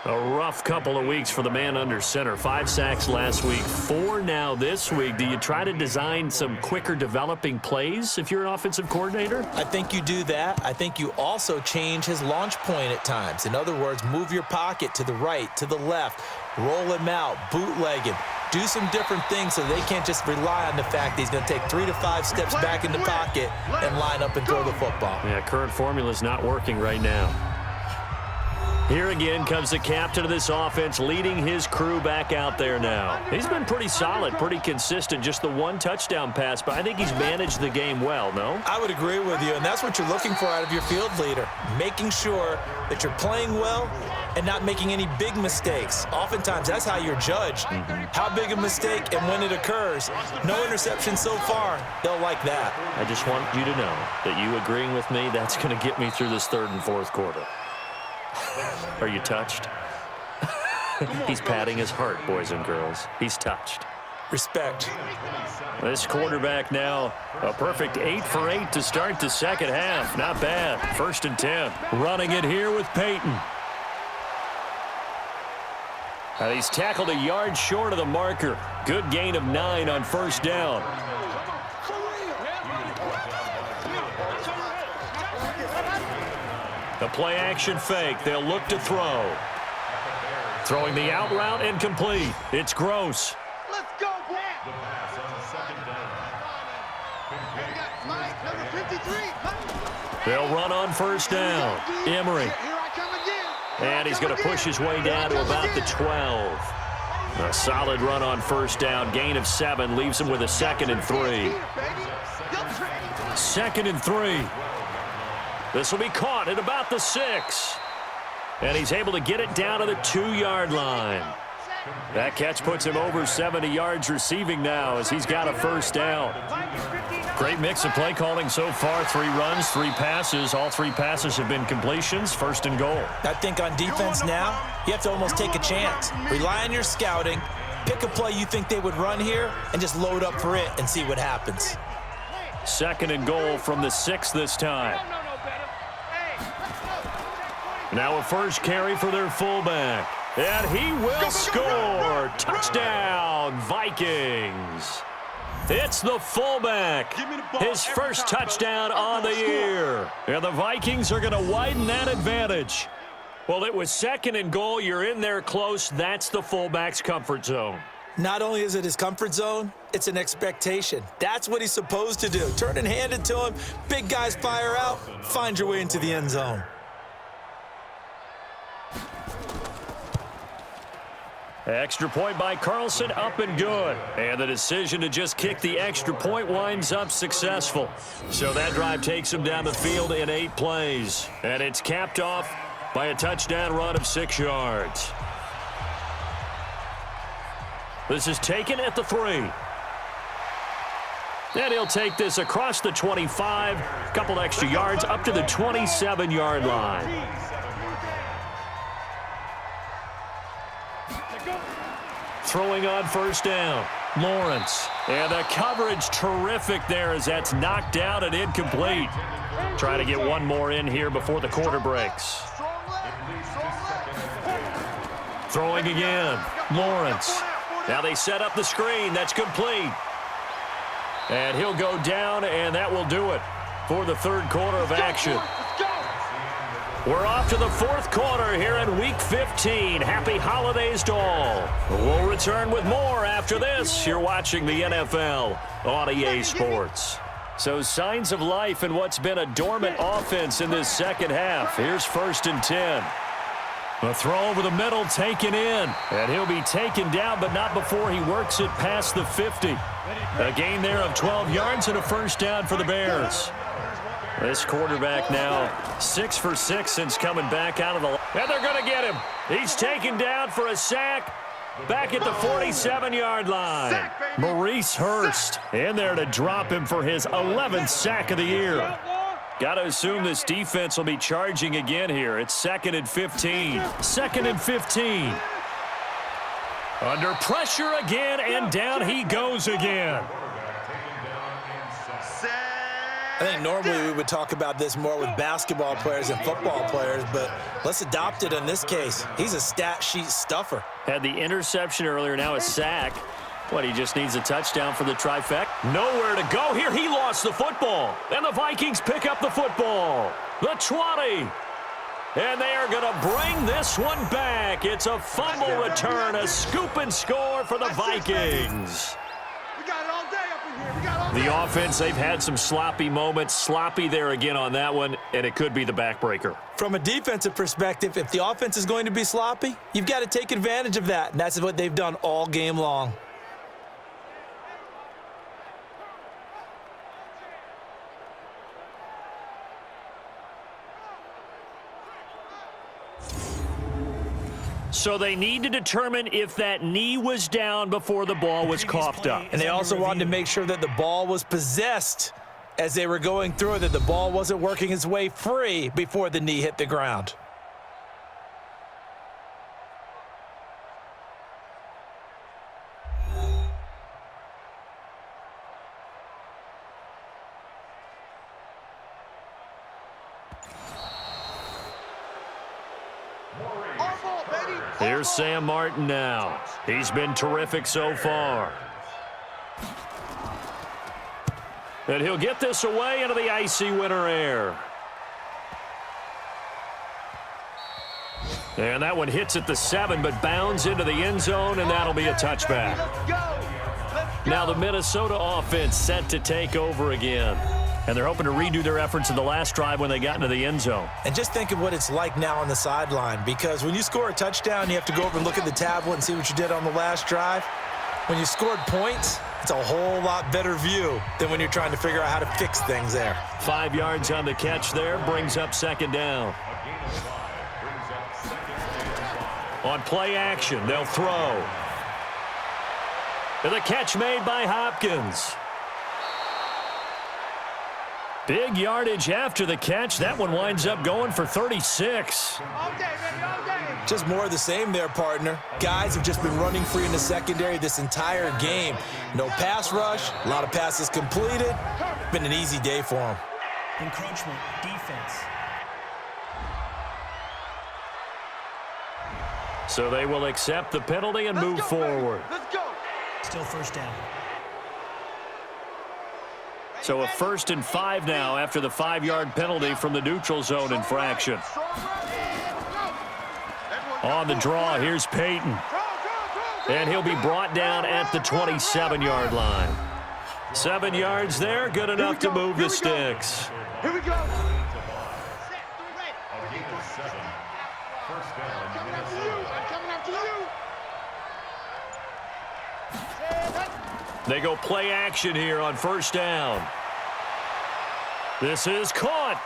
A rough couple of weeks for the man under center. 5 sacks last week, 4 now this week. Do you try to design some quicker developing plays if you're an offensive coordinator? I think you do that. I think you also change his launch point at times. In other words, move your pocket to the right, to the left, roll him out, bootleg him. Do some different things so they can't just rely on the fact that he's going to take 3 to 5 steps back in the pocket and line up and throw the football. Yeah, current formula is not working right now. Here again comes the captain of this offense, leading his crew back out there now. He's been pretty solid, pretty consistent, just the one touchdown pass, but I think he's managed the game well, no? I would agree with you, and that's what you're looking for out of your field leader, making sure that you're playing well and not making any big mistakes. Oftentimes, that's how you're judged. How big a mistake and when it occurs. No interception so far. They'll like that. I just want you to know that you agreeing with me, that's going to get me through this third and fourth quarter. Are you touched? He's patting his heart, boys and girls. He's touched. Respect. This quarterback now, a perfect 8 for 8 to start the second half. Not bad. 1st and 10. Running it here with Peyton. And he's tackled a yard short of the marker. Good gain of 9 on 1st down. The play action fake. They'll look to throw. Throwing the out route and complete. It's Gross. Let's go, The pass on 2nd down. Number 53. They'll run on 1st down. Emery. Here I come again. And he's going to push his way down to about the 12. A solid run on 1st down. Gain of 7 leaves him with a 2nd and 3. 2nd and 3. This will be caught at about the 6. And he's able to get it down to the 2-yard line. That catch puts him over 70 yards receiving now as he's got a 1st down. Great mix of play calling so far. 3 runs, 3 passes. All 3 passes have been completions. 1st and goal. I think on defense now, you have to almost take a chance. Rely on your scouting. Pick a play you think they would run here and just load up for it and see what happens. 2nd and goal from the 6 this time. Now a first carry for their fullback. And he will score. Touchdown, Vikings. It's the fullback. His first touchdown on the year. And the Vikings are going to widen that advantage. Well, it was 2nd and goal. You're in there close. That's the fullback's comfort zone. Not only is it his comfort zone, it's an expectation. That's what he's supposed to do. Turn and hand it to him. Big guys fire out. Find your way into the end zone. Extra point by Carlson, up and good. And the decision to just kick the extra point winds up successful. So that drive takes him down the field in 8 plays. And it's capped off by a touchdown run of 6 yards. This is taken at the 3. And he'll take this across the 25, a couple extra yards up to the 27-yard line. Throwing on 1st down, Lawrence. And the coverage terrific there as that's knocked down and incomplete. Trying to get one more in here before the quarter breaks. Throwing again, Lawrence. Now they set up the screen. That's complete. And he'll go down, and that will do it for the 3rd quarter of action. We're off to the 4th quarter here in Week 15. Happy holidays to all. We'll return with more after this. You're watching the NFL on EA Sports. So signs of life in what's been a dormant offense in this second half. Here's 1st and 10. A throw over the middle taken in. And he'll be taken down, but not before he works it past the 50. A gain there of 12 yards and a 1st down for the Bears. This quarterback now 6 for 6 since coming back out of the... And they're going to get him. He's taken down for a sack back at the 47-yard line. Maurice Hurst in there to drop him for his 11th sack of the year. Got to assume this defense will be charging again here. It's 2nd and 15. 2nd and 15. Under pressure again, and down he goes again. I think normally we would talk about this more with basketball players and football players, but let's adopt it in this case. He's a stat sheet stuffer. Had the interception earlier, now a sack. What, he just needs a touchdown for the trifecta? Nowhere to go here. He lost the football. And the Vikings pick up the football. The 20. And they are going to bring this one back. It's a fumble return, a scoop and score for the Vikings. We got it all day up in here. We got all The offense, they've had some sloppy moments. Sloppy there again on that one, and it could be the backbreaker. From a defensive perspective, if the offense is going to be sloppy, you've got to take advantage of that, and that's what they've done all game long. So they need to determine if that knee was down before the ball was coughed up. And they also wanted to make sure that the ball was possessed as they were going through, that the ball wasn't working its way free before the knee hit the ground. Here's Sam Martin now. He's been terrific so far. And he'll get this away into the icy winter air. And that one hits at the 7, but bounds into the end zone, and that'll be a touchback. Now the Minnesota offense set to take over again. And they're hoping to redo their efforts in the last drive when they got into the end zone. And just think of what it's like now on the sideline, because when you score a touchdown, you have to go over and look at the tablet and see what you did on the last drive. When you scored points, it's a whole lot better view than when you're trying to figure out how to fix things there. 5 yards on the catch there, brings up second down. On play action, they'll throw. And the catch made by Hopkins. Big yardage after the catch. That one winds up going for 36. All day, baby, all day. Just more of the same there, partner. Guys have just been running free in the secondary this entire game. No pass rush, a lot of passes completed. Been an easy day for them. Encroachment, defense. So they will accept the penalty and move forward. Let's go. Still first down. So a 1st and 5 now after the 5-yard penalty from the neutral zone infraction. On the draw, here's Peyton. And he'll be brought down at the 27-yard line. 7 yards there, good enough to move the sticks. Here we go. First down, Coming after you. I'm coming after you. They go play action here on first down. This is caught,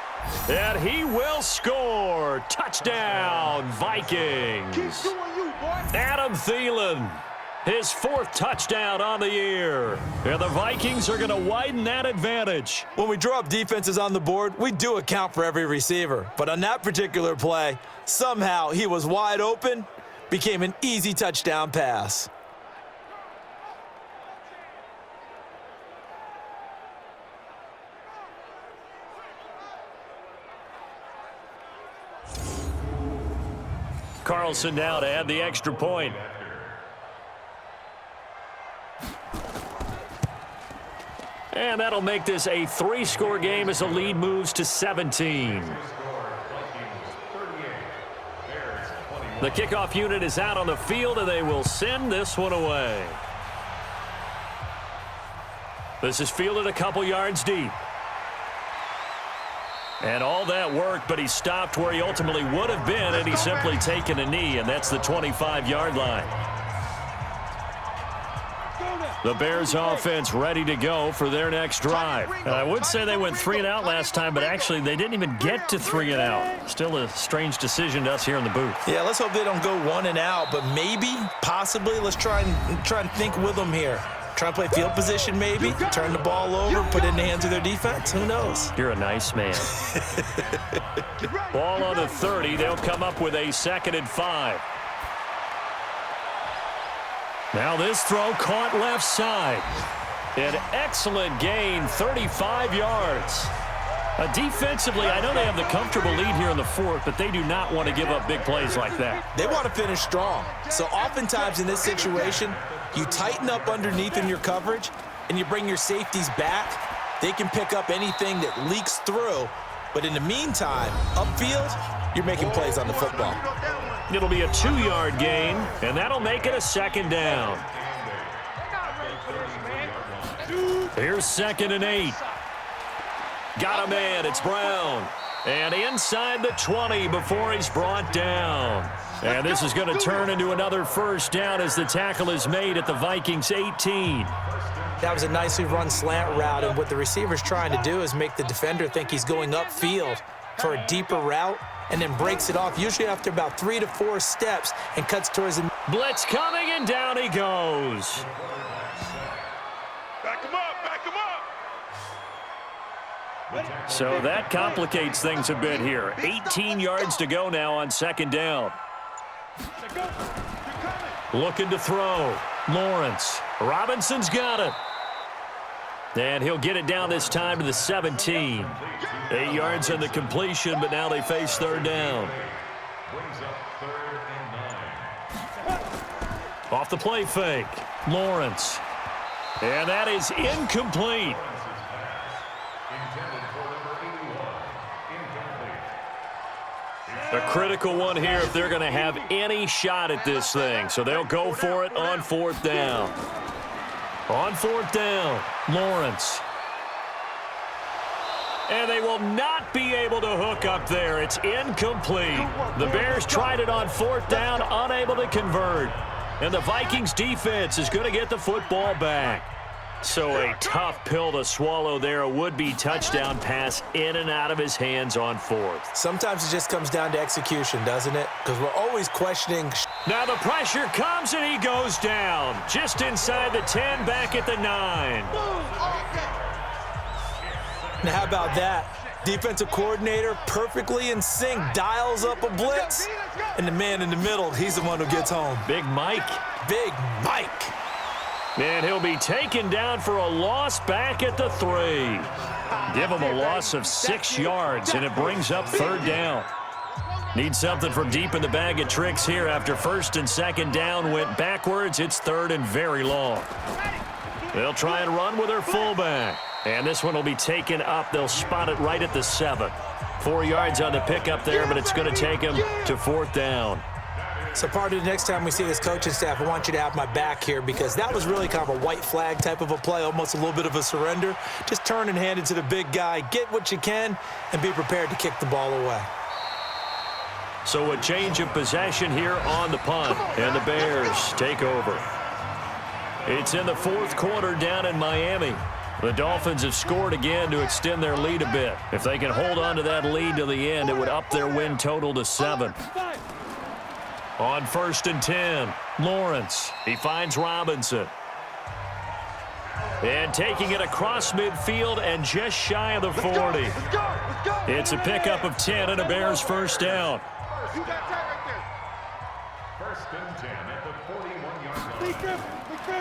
and he will score. Touchdown, Vikings. Keep doing you, boy. Adam Thielen, his 4th touchdown on the year. And the Vikings are going to widen that advantage. When we draw up defenses on the board, we do account for every receiver. But on that particular play, somehow he was wide open, became an easy touchdown pass. Carlson now to add the extra point. And that'll make this a 3-score game as the lead moves to 17. The kickoff unit is out on the field, and they will send this one away. This is fielded a couple yards deep. And all that work, but he stopped where he ultimately would have been, and he's simply taken a knee, and that's the 25-yard line. The Bears offense ready to go for their next drive. And I would say they went 3 and out last time, but actually they didn't even get to 3 and out. Still a strange decision to us here in the booth. Yeah, let's hope they don't go 1 and out, but maybe, possibly, let's try and think with them here. Try and play field position maybe, turn the ball over, put it in the hands of their defense. Who knows? You're a nice man. Ball on the 30. They'll come up with a 2nd and 5. Now this throw caught left side. An excellent gain, 35 yards. Defensively, I know they have the comfortable lead here in the 4th, but they do not want to give up big plays like that. They want to finish strong. So oftentimes in this situation, you tighten up underneath in your coverage, and you bring your safeties back. They can pick up anything that leaks through. But in the meantime, upfield, you're making plays on the football. It'll be a 2-yard gain, and that'll make it a 2nd down. Here's 2nd and 8. Got a man. It's Brown. And inside the 20 before he's brought down. And this is going to turn into another first down as the tackle is made at the Vikings 18. That was a nicely run slant route, and what the receiver's trying to do is make the defender think he's going upfield for a deeper route and then breaks it off, usually after about 3 to 4 steps, and cuts towards the blitz coming, and down he goes. Back him up, back him up. So that complicates things a bit here. 18 yards to go now on 2nd down. Looking to throw. Lawrence. Robinson's got it. And he'll get it down this time to the 17. 8 yards on the completion, but now they face 3rd down. Off the play fake. Lawrence. And that is incomplete. A critical one here if they're going to have any shot at this thing. So they'll go for it on 4th down. On 4th down, Lawrence. And they will not be able to hook up there. It's incomplete. The Bears tried it on 4th down, unable to convert. And the Vikings defense is going to get the football back. So a tough pill to swallow there. A would-be touchdown pass in and out of his hands on 4th. Sometimes it just comes down to execution, doesn't it? Because we're always questioning. Now the pressure comes and he goes down. Just inside the 10, back at the 9. Now how about that? Defensive coordinator perfectly in sync, dials up a blitz, and the man in the middle, he's the one who gets home. Big Mike. Big Mike. And he'll be taken down for a loss back at the 3. Give him a loss of 6 yards, and it brings up 3rd down. Need something from deep in the bag of tricks here after 1st and 2nd down went backwards. It's 3rd and very long. They'll try and run with their fullback. And this one will be taken up. They'll spot it right at the 7. 4 yards on the pickup there, but it's going to take him to 4th down. So part of the next time we see this coaching staff, I want you to have my back here because that was really kind of a white flag type of a play, almost a little bit of a surrender. Just turn and hand it to the big guy, get what you can, and be prepared to kick the ball away. So a change of possession here on the punt, and the Bears take over. It's in the 4th quarter down in Miami. The Dolphins have scored again to extend their lead a bit. If they can hold on to that lead to the end, it would up their win total to 7. On 1st and 10, Lawrence. He finds Robinson. And taking it across midfield and just shy of the 40. It's a pickup of 10 and a Bears first down.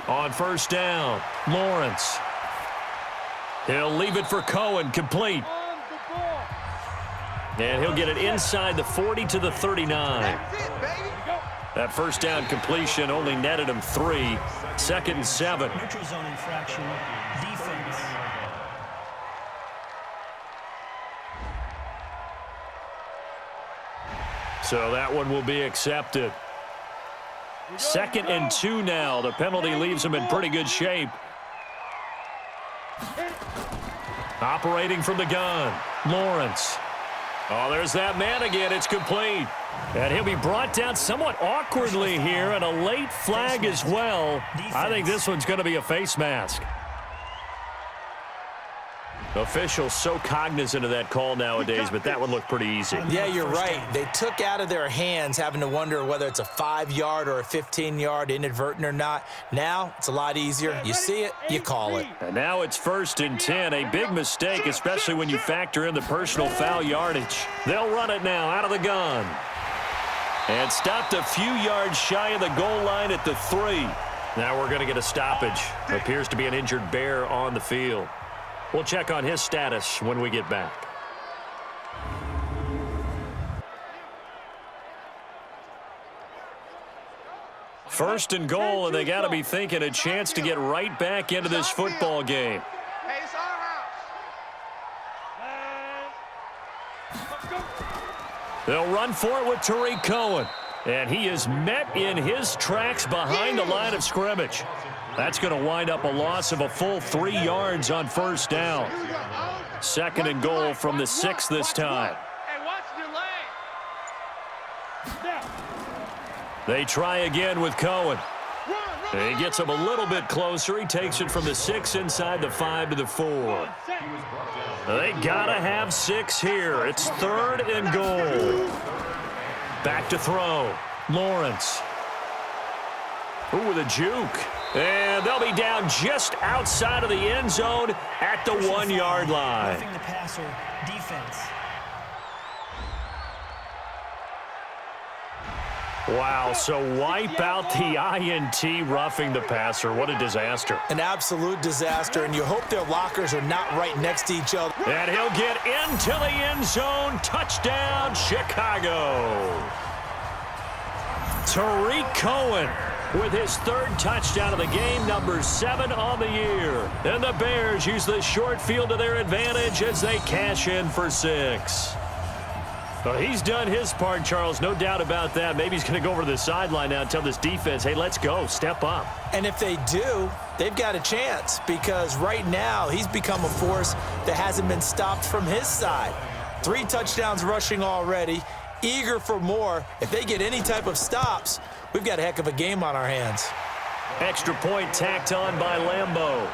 On 1st down, Lawrence. He'll leave it for Cohen, complete. And he'll get it inside the 40 to the 39. That first down completion only netted him 3. 2nd and 7. Neutral zone infraction, defense. So that one will be accepted. 2nd and 2 now. The penalty leaves him in pretty good shape. Operating from the gun, Lawrence. Oh, there's that man again. It's complete. And he'll be brought down somewhat awkwardly here, and a late flag as well. I think this one's going to be a face mask. Officials so cognizant of that call nowadays, but that one looked pretty easy. Yeah, you're right. They took out of their hands having to wonder whether it's a 5-yard or a 15-yard, inadvertent or not. Now, it's a lot easier. You see it, you call it. And now it's 1st and 10. A big mistake, especially when you factor in the personal foul yardage. They'll run it now out of the gun. And stopped a few yards shy of the goal line at the 3. Now we're going to get a stoppage. Appears to be an injured Bear on the field. We'll check on his status when we get back. First and goal, and they got to be thinking a chance to get right back into this football game. Hey, it's our house. They'll run for it with Tariq Cohen. And he is met in his tracks behind the line of scrimmage. That's going to wind up a loss of a full 3 yards on first down. Second and goal from the 6 this time. Hey, watch your leg. They try again with Cohen. He gets him a little bit closer. He takes it from the 6 inside the 5 to the 4. They got to have 6 here. It's 3rd and goal. Back to throw. Lawrence. Ooh, with a juke. And they'll be down just outside of the end zone at the 1-yard line. Roughing the passer, defense. Wow, so wipe out the INT roughing the passer. What a disaster. An absolute disaster, and you hope their lockers are not right next to each other. And he'll get into the end zone. Touchdown, Chicago. Tariq Cohen with his 3rd touchdown of the game, number 7 on the year. And the Bears use the short field to their advantage as they cash in for 6. Well, he's done his part, Charles, no doubt about that. Maybe he's going to go over to the sideline now and tell this defense, hey, let's go, step up. And if they do, they've got a chance because right now he's become a force that hasn't been stopped from his side. 3 touchdowns rushing already, eager for more. If they get any type of stops, we've got a heck of a game on our hands. Extra point tacked on by Lambeau.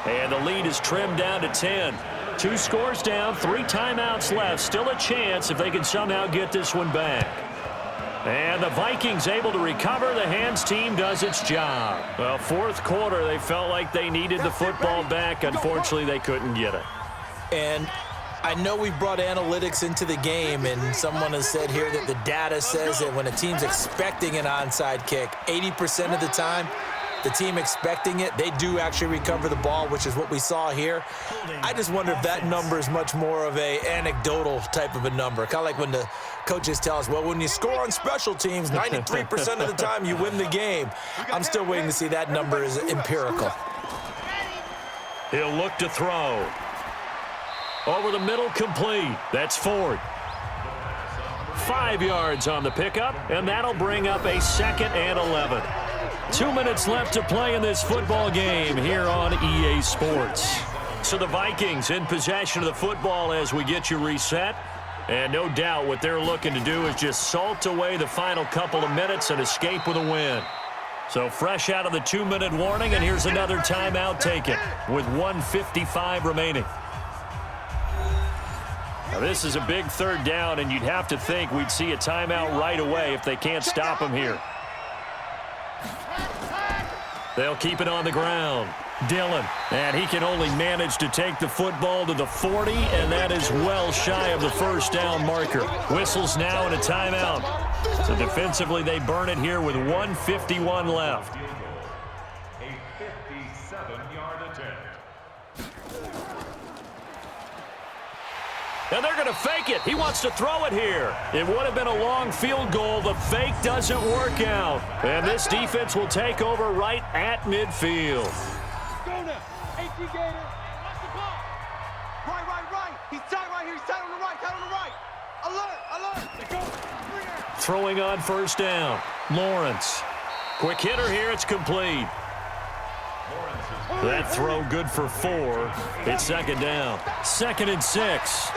And the lead is trimmed down to 10. 2 scores down, 3 timeouts left. Still a chance if they can somehow get this one back. And the Vikings able to recover. The hands team does its job. Well, 4th quarter, they felt like they needed the football back. Unfortunately, they couldn't get it. And I know we've brought analytics into the game, and someone has said here that the data says that when a team's expecting an onside kick, 80% of the time, the team expecting it, they do actually recover the ball, which is what we saw here. I just wonder if that number is much more of a anecdotal type of a number. Kind of like when the coaches tell us, well, when you score on special teams, 93% of the time you win the game. I'm still waiting to see that number is empirical. He'll look to throw. Over the middle, complete. That's Ford. 5 yards on the pickup, and that'll bring up a 2nd and 11. 2 minutes left to play in this football game here on EA Sports. So the Vikings in possession of the football as we get you reset. And no doubt what they're looking to do is just salt away the final couple of minutes and escape with a win. So fresh out of the 2-minute warning, and here's another timeout taken with 1:55 remaining. Now this is a big 3rd down, and you'd have to think we'd see a timeout right away if they can't stop him here. They'll keep it on the ground. Dillon, and he can only manage to take the football to the 40, and that is well shy of the 1st down marker. Whistles now and a timeout. So defensively, they burn it here with 1:51 left. A 57-yard attempt. And they're going to fake it. He wants to throw it here. It would have been a long field goal. The fake doesn't work out. And this defense will take over right at midfield. Go now. 18 Gator. Watch the ball. Right. He's tight right here. He's tight on the right. Alert. Throwing on 1st down. Lawrence. Quick hitter here. It's complete. That throw good for 4. It's 2nd down. 2nd and 6.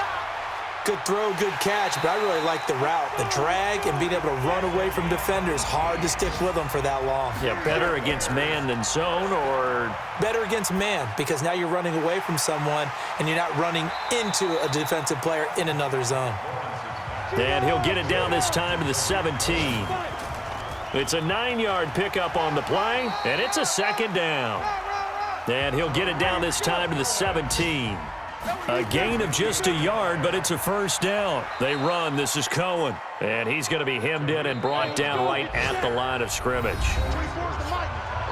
Good throw, good catch, but I really like the route. The drag and being able to run away from defenders, hard to stick with them for that long. Yeah, better against man than zone, or? Better against man, because now you're running away from someone and you're not running into a defensive player in another zone. And he'll get it down this time to the 17. It's a 9-yard pickup on the play, and it's a 2nd down. And he'll get it down this time to the 17. A gain of just a yard, but it's a 1st down. They run. This is Cohen. And he's going to be hemmed in and brought down right at the line of scrimmage.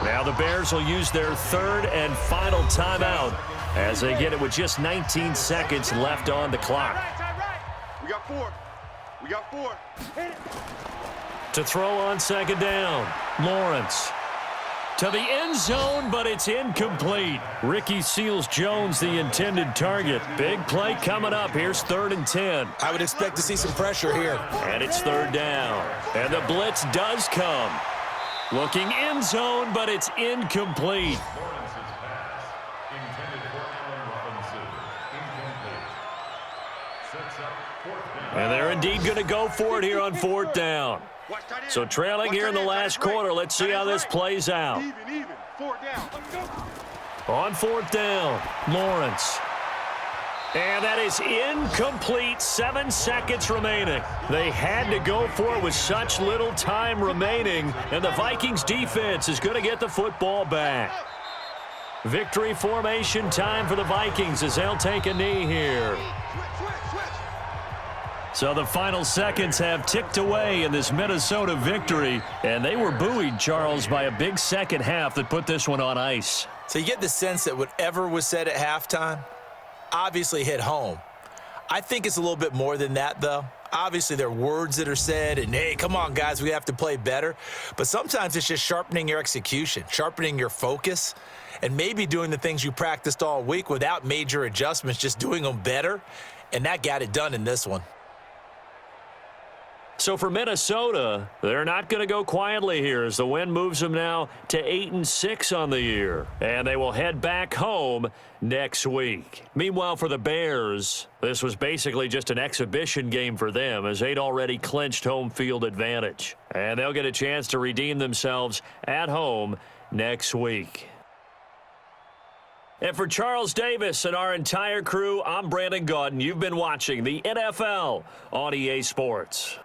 Now the Bears will use their 3rd and final timeout as they get it with just 19 seconds left on the clock. We got 4. To throw on 2nd down, Lawrence. To the end zone, but it's incomplete. Ricky Seals-Jones, the intended target. Big play coming up. Here's 3rd and 10. I would expect to see some pressure here. And it's 3rd down. And the blitz does come. Looking end zone, but it's incomplete. Lawrence's pass, intended for Allen Robinson, incomplete. Sets up fourth down. And they're indeed going to go for it here on fourth down. So trailing here in the last quarter. Let's see how this plays out. Even. 4 down. Let's go. On fourth down, Lawrence. And that is incomplete. 7 seconds remaining. They had to go for it with such little time remaining. And the Vikings defense is going to get the football back. Victory formation time for the Vikings as they'll take a knee here. So the final seconds have ticked away in this Minnesota victory. And they were buoyed, Charles, by a big second half that put this one on ice. So you get the sense that whatever was said at halftime obviously hit home. I think it's a little bit more than that, though. Obviously, there are words that are said, and, hey, come on, guys, we have to play better. But sometimes it's just sharpening your execution, sharpening your focus, and maybe doing the things you practiced all week without major adjustments, just doing them better. And that got it done in this one. So for Minnesota, they're not going to go quietly here as the win moves them now to 8-6 on the year. And they will head back home next week. Meanwhile, for the Bears, this was basically just an exhibition game for them as they'd already clinched home field advantage. And they'll get a chance to redeem themselves at home next week. And for Charles Davis and our entire crew, I'm Brandon Gaudin. You've been watching the NFL on EA Sports.